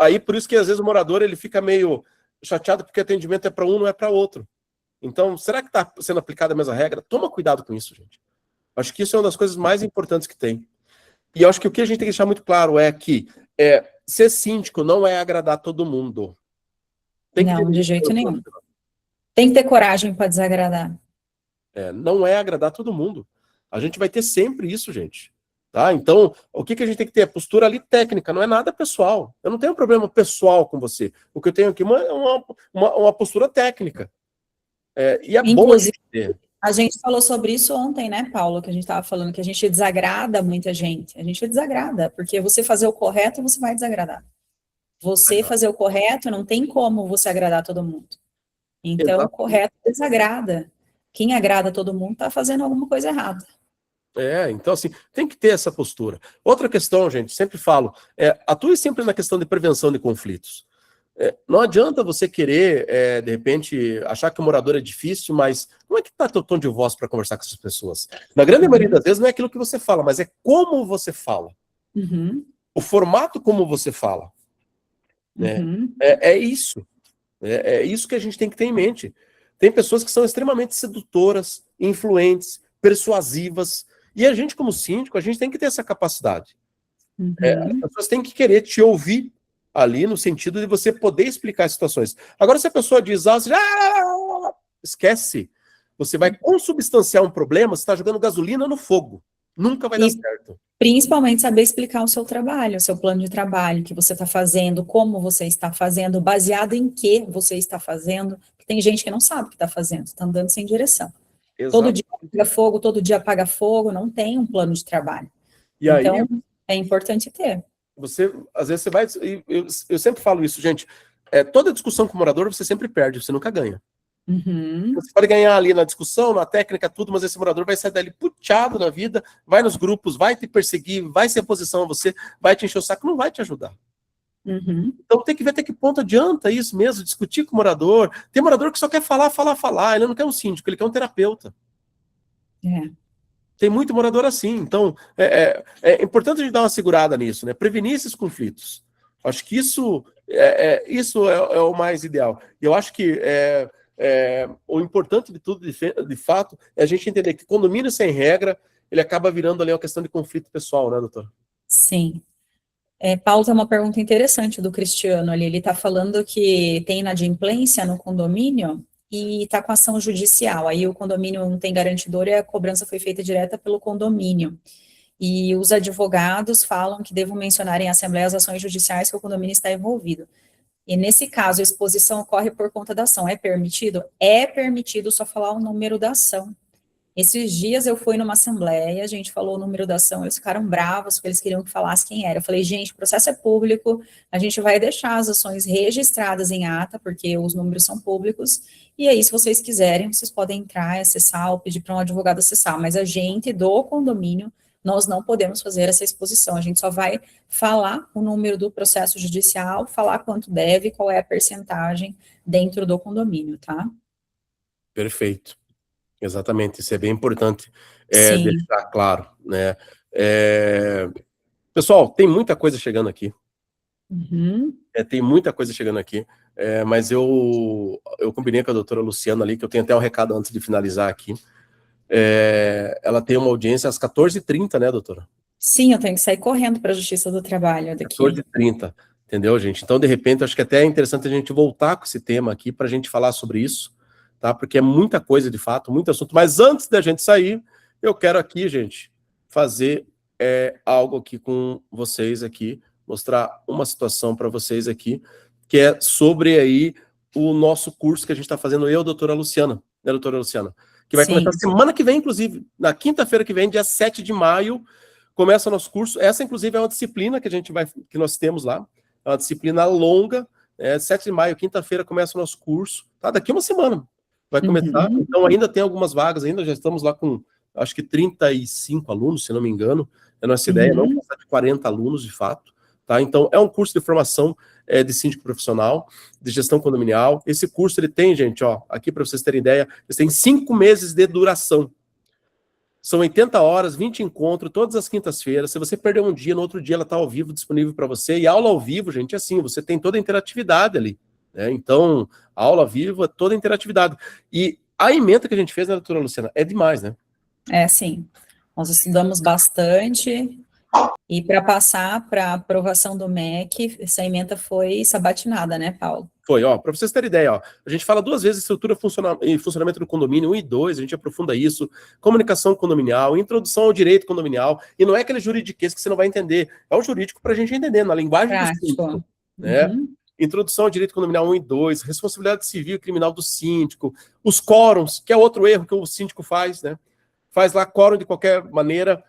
Aí, por isso que às vezes o morador ele fica meio chateado porque o atendimento é para um, não é para outro. Então, será que está sendo aplicada a mesma regra? Toma cuidado com isso, gente. Acho que isso é uma das coisas mais importantes que tem. E eu acho que o que a gente tem que deixar muito claro é que ser síndico não é agradar todo mundo. Não, de jeito nenhum. Tem que ter coragem para desagradar. Não é agradar todo mundo. A gente vai ter sempre isso, gente. Tá? Então, o que a gente tem que ter? Postura ali técnica, não é nada pessoal. Eu não tenho problema pessoal com você. O que eu tenho aqui é uma postura técnica. E é inclusive, bom ter. A gente falou sobre isso ontem, né, Paulo? Que a gente estava falando que a gente desagrada muita gente. A gente desagrada, porque você fazer o correto, você vai desagradar. Você fazer o correto, não tem como você agradar todo mundo. Então, o correto desagrada. Quem agrada todo mundo está fazendo alguma coisa errada. Então, assim, tem que ter essa postura. Outra questão, gente, sempre falo, atue sempre na questão de prevenção de conflitos. Não adianta você querer, de repente, achar que o morador é difícil, mas como é que está teu tom de voz para conversar com essas pessoas? Na grande maioria das vezes não é aquilo que você fala, mas é como você fala. o formato como você fala, né? Uhum. É isso. É isso que a gente tem que ter em mente. Tem pessoas que são extremamente sedutoras, influentes, persuasivas, e a gente, como síndico, a gente tem que ter essa capacidade. As Uhum. pessoas têm que querer te ouvir ali, no sentido de você poder explicar as situações. Agora, se a pessoa diz, esquece. Você vai consubstanciar um problema, você está jogando gasolina no fogo. Nunca vai dar E certo. principalmente saber explicar o seu trabalho, o seu plano de trabalho, o que você está fazendo, como você está fazendo, baseado em que você está fazendo. Tem gente que não sabe o que está fazendo, está andando sem direção. Todo Exato. dia pega fogo, todo dia apaga fogo, não tem um plano de trabalho. E aí, Então, é importante ter. você, às vezes, você vai. Eu sempre falo isso, gente. Toda discussão com o morador, você sempre perde, você nunca ganha. Uhum. Você pode ganhar ali na discussão, na técnica, tudo, mas esse morador vai sair dali puteado na vida, vai nos grupos, vai te perseguir, vai se oposição a você, vai te encher o saco, não vai te ajudar. Uhum. Então tem que ver até que ponto adianta isso mesmo, discutir com o morador. Tem morador que só quer falar, ele não quer um síndico, ele quer um terapeuta. É. Tem muito morador assim, então é importante a gente dar uma segurada nisso, né? Prevenir esses conflitos. Acho que isso é o mais ideal. E eu acho que o importante de tudo, de fato, é a gente entender que condomínio sem regra, ele acaba virando ali uma questão de conflito pessoal, né, doutor? Sim. Paulo, tem uma pergunta interessante do Cristiano ali. Ele está falando que tem inadimplência no condomínio e está com ação judicial. Aí o condomínio não tem garantidor e a cobrança foi feita direta pelo condomínio. E os advogados falam que devo mencionar em assembleia as ações judiciais que o condomínio está envolvido. E nesse caso, a exposição ocorre por conta da ação. É permitido? É permitido, só falar o número da ação. Esses dias eu fui numa assembleia, a gente falou o número da ação, eles ficaram bravos, porque eles queriam que falasse quem era. Eu falei, gente, o processo é público, a gente vai deixar as ações registradas em ata, porque os números são públicos, e aí, se vocês quiserem, vocês podem entrar, acessar, ou pedir para um advogado acessar, mas a gente do condomínio, nós não podemos fazer essa exposição, a gente só vai falar o número do processo judicial, falar quanto deve, qual é a percentagem dentro do condomínio, tá? Perfeito. Exatamente, isso é bem importante Sim. deixar claro, né? Pessoal, tem muita coisa chegando aqui. Uhum. Tem muita coisa chegando aqui, mas eu combinei com a doutora Luciana ali, que eu tenho até um recado antes de finalizar aqui. Ela tem uma audiência às 14h30, né, doutora? Sim, eu tenho que sair correndo para a Justiça do Trabalho daqui. 14h30, entendeu, gente? Então, de repente, acho que até é interessante a gente voltar com esse tema aqui para a gente falar sobre isso, tá? Porque é muita coisa, de fato, muito assunto. Mas antes da gente sair, eu quero aqui, gente, fazer algo aqui com vocês aqui, mostrar uma situação para vocês aqui, que é sobre aí o nosso curso que a gente está fazendo, eu, doutora Luciana, né, doutora Luciana? Que vai começar semana que vem, inclusive, na quinta-feira que vem, dia 7 de maio, começa o nosso curso. Essa, inclusive, é uma disciplina que nós temos lá, é uma disciplina longa, 7 de maio, quinta-feira, começa o nosso curso, tá? Daqui uma semana vai começar, então ainda tem algumas vagas, ainda já estamos lá com, acho que 35 alunos, se não me engano, é a nossa ideia, não passar de 40 alunos, de fato, tá? Então, é um curso de formação de síndico profissional, de gestão condominial. Esse curso, ele tem, gente, ó, aqui para vocês terem ideia, ele tem 5 meses de duração. São 80 horas, 20 encontros, todas as quintas-feiras. Se você perder um dia, no outro dia ela está ao vivo, disponível para você. E aula ao vivo, gente, é assim, você tem toda a interatividade ali, né? Então, a aula ao vivo é toda a interatividade. E a ementa que a gente fez, né, doutora Luciana, é demais, né? Sim. Nós estudamos bastante e para passar para a aprovação do MEC, essa ementa foi sabatinada, né, Paulo? Foi, ó, para vocês terem ideia, ó, a gente fala 2 vezes estrutura e funcionamento do condomínio, 1 e 2, a gente aprofunda isso, comunicação condominial, introdução ao direito condominial, e não é aquele juridiquês que você não vai entender, é o jurídico para a gente entender, na linguagem do síndico, né? Introdução ao direito condominial 1 e 2, responsabilidade civil e criminal do síndico, os quórums, que é outro erro que o síndico faz, né? Faz lá quórum de qualquer maneira,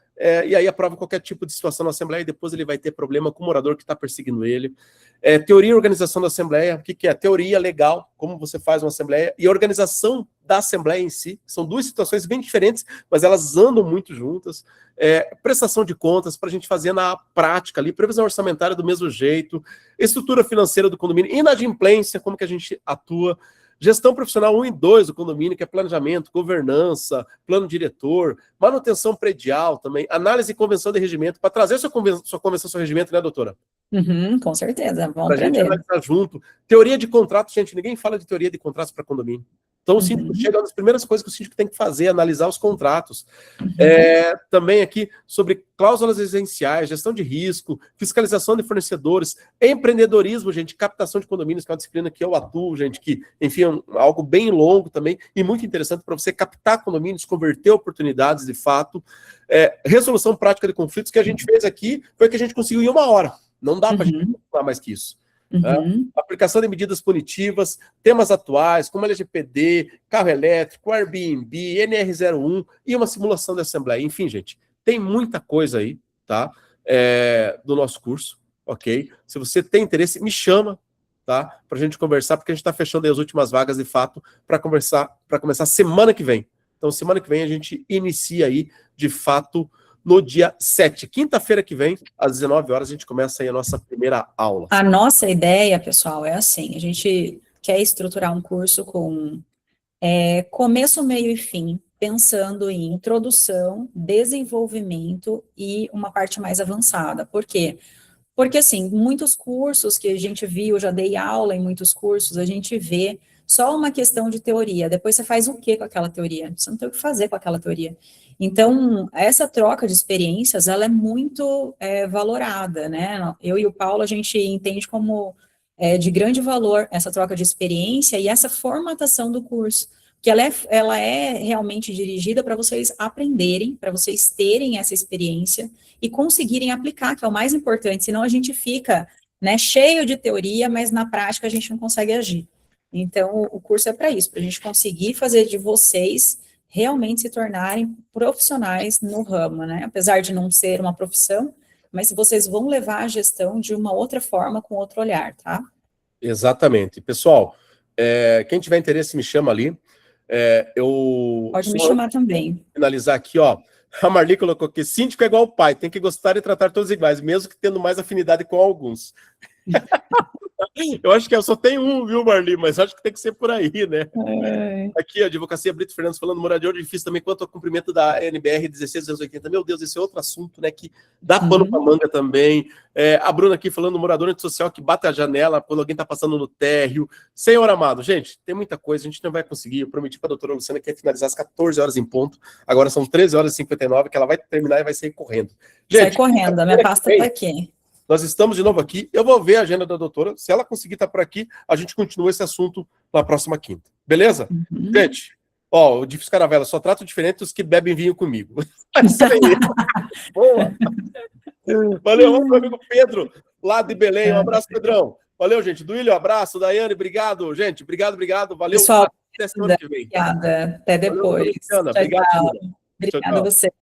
e aí aprova qualquer tipo de situação na Assembleia, e depois ele vai ter problema com o morador que está perseguindo ele. Teoria e organização da Assembleia, o que é? Teoria legal, como você faz uma Assembleia, e organização da Assembleia em si, são 2 situações bem diferentes, mas elas andam muito juntas. Prestação de contas, para a gente fazer na prática ali, previsão orçamentária do mesmo jeito, estrutura financeira do condomínio, inadimplência, como que a gente atua, Gestão profissional 1 e 2 do condomínio, que é planejamento, governança, plano diretor, manutenção predial também, análise e convenção de regimento, para trazer sua convenção, seu regimento, né, doutora? Com certeza, vamos Para a gente aprender. analisar junto. Teoria de contrato, gente, ninguém fala de teoria de contratos para condomínio. Então, o síndico chega, uma das primeiras coisas que o síndico tem que fazer é analisar os contratos. Também aqui sobre cláusulas essenciais, gestão de risco, fiscalização de fornecedores, empreendedorismo, gente, captação de condomínios, que é uma disciplina que eu atuo, gente, que, enfim, é algo bem longo também e muito interessante para você captar condomínios, converter oportunidades de fato. Resolução prática de conflitos, que a gente fez aqui, foi que a gente conseguiu em 1 hora. Não dá para a gente falar mais que isso. Aplicação de medidas punitivas, temas atuais, como LGPD, carro elétrico, Airbnb, NR01 e uma simulação de assembleia. Enfim, gente, tem muita coisa aí, tá? Do nosso curso, ok? Se você tem interesse, me chama, tá? Pra gente conversar, porque a gente tá fechando aí as últimas vagas, de fato, para começar semana que vem. Então, semana que vem a gente inicia aí, de fato, no dia 7, quinta-feira que vem, às 19 horas, a gente começa aí a nossa primeira aula. A nossa ideia, pessoal, é assim, a gente quer estruturar um curso com começo, meio e fim, pensando em introdução, desenvolvimento e uma parte mais avançada. Por quê? Porque, assim, muitos cursos que a gente viu, eu já dei aula em muitos cursos, a gente vê só uma questão de teoria. Depois você faz o quê com aquela teoria? Você não tem o que fazer com aquela teoria. Então, essa troca de experiências, ela é muito valorada, né? Eu e o Paulo, a gente entende como de grande valor essa troca de experiência e essa formatação do curso, que ela é realmente dirigida para vocês aprenderem, para vocês terem essa experiência e conseguirem aplicar, que é o mais importante, senão a gente fica, né, cheio de teoria, mas na prática a gente não consegue agir. Então, o curso é para isso, para a gente conseguir fazer de vocês realmente se tornarem profissionais no ramo, né? Apesar de não ser uma profissão, mas vocês vão levar a gestão de uma outra forma, com outro olhar, tá? Exatamente. Pessoal, quem tiver interesse, me chama ali. Pode me chamar também. Finalizar aqui, ó. A Marli colocou aqui, síndico é igual ao pai, tem que gostar e tratar todos iguais, mesmo que tendo mais afinidade com alguns. Eu acho que eu só tenho um, viu, Marli? Mas acho que tem que ser por aí, né? Aqui, a Advocacia Brito Fernandes falando, morador difícil também quanto ao cumprimento da NBR 16/280. Meu Deus, esse é outro assunto, né? Que dá pano pra manga também. A Bruna aqui falando, morador antissocial que bate a janela quando alguém tá passando no térreo. Senhor amado, gente, tem muita coisa, a gente não vai conseguir. Eu prometi pra doutora Luciana que ia finalizar às 14 horas em ponto. Agora são 13 horas e 59, que ela vai terminar e vai sair correndo. Gente, sai correndo, a minha pasta tá aqui. Nós estamos de novo aqui. Eu vou ver a agenda da doutora. Se ela conseguir estar por aqui, a gente continua esse assunto na próxima quinta. Beleza? Gente, ó, o Difícil Caravela, só trato diferente os que bebem vinho comigo. Isso aí. Boa. Valeu, meu amigo Pedro, lá de Belém. Um abraço, Pedrão. Valeu, gente. Duílio, um abraço. Daiane, obrigado. Gente, obrigado. Valeu. Pessoal, até semana que vem. Obrigada. Até depois. Valeu, Luciana. Obrigado. Obrigada a você.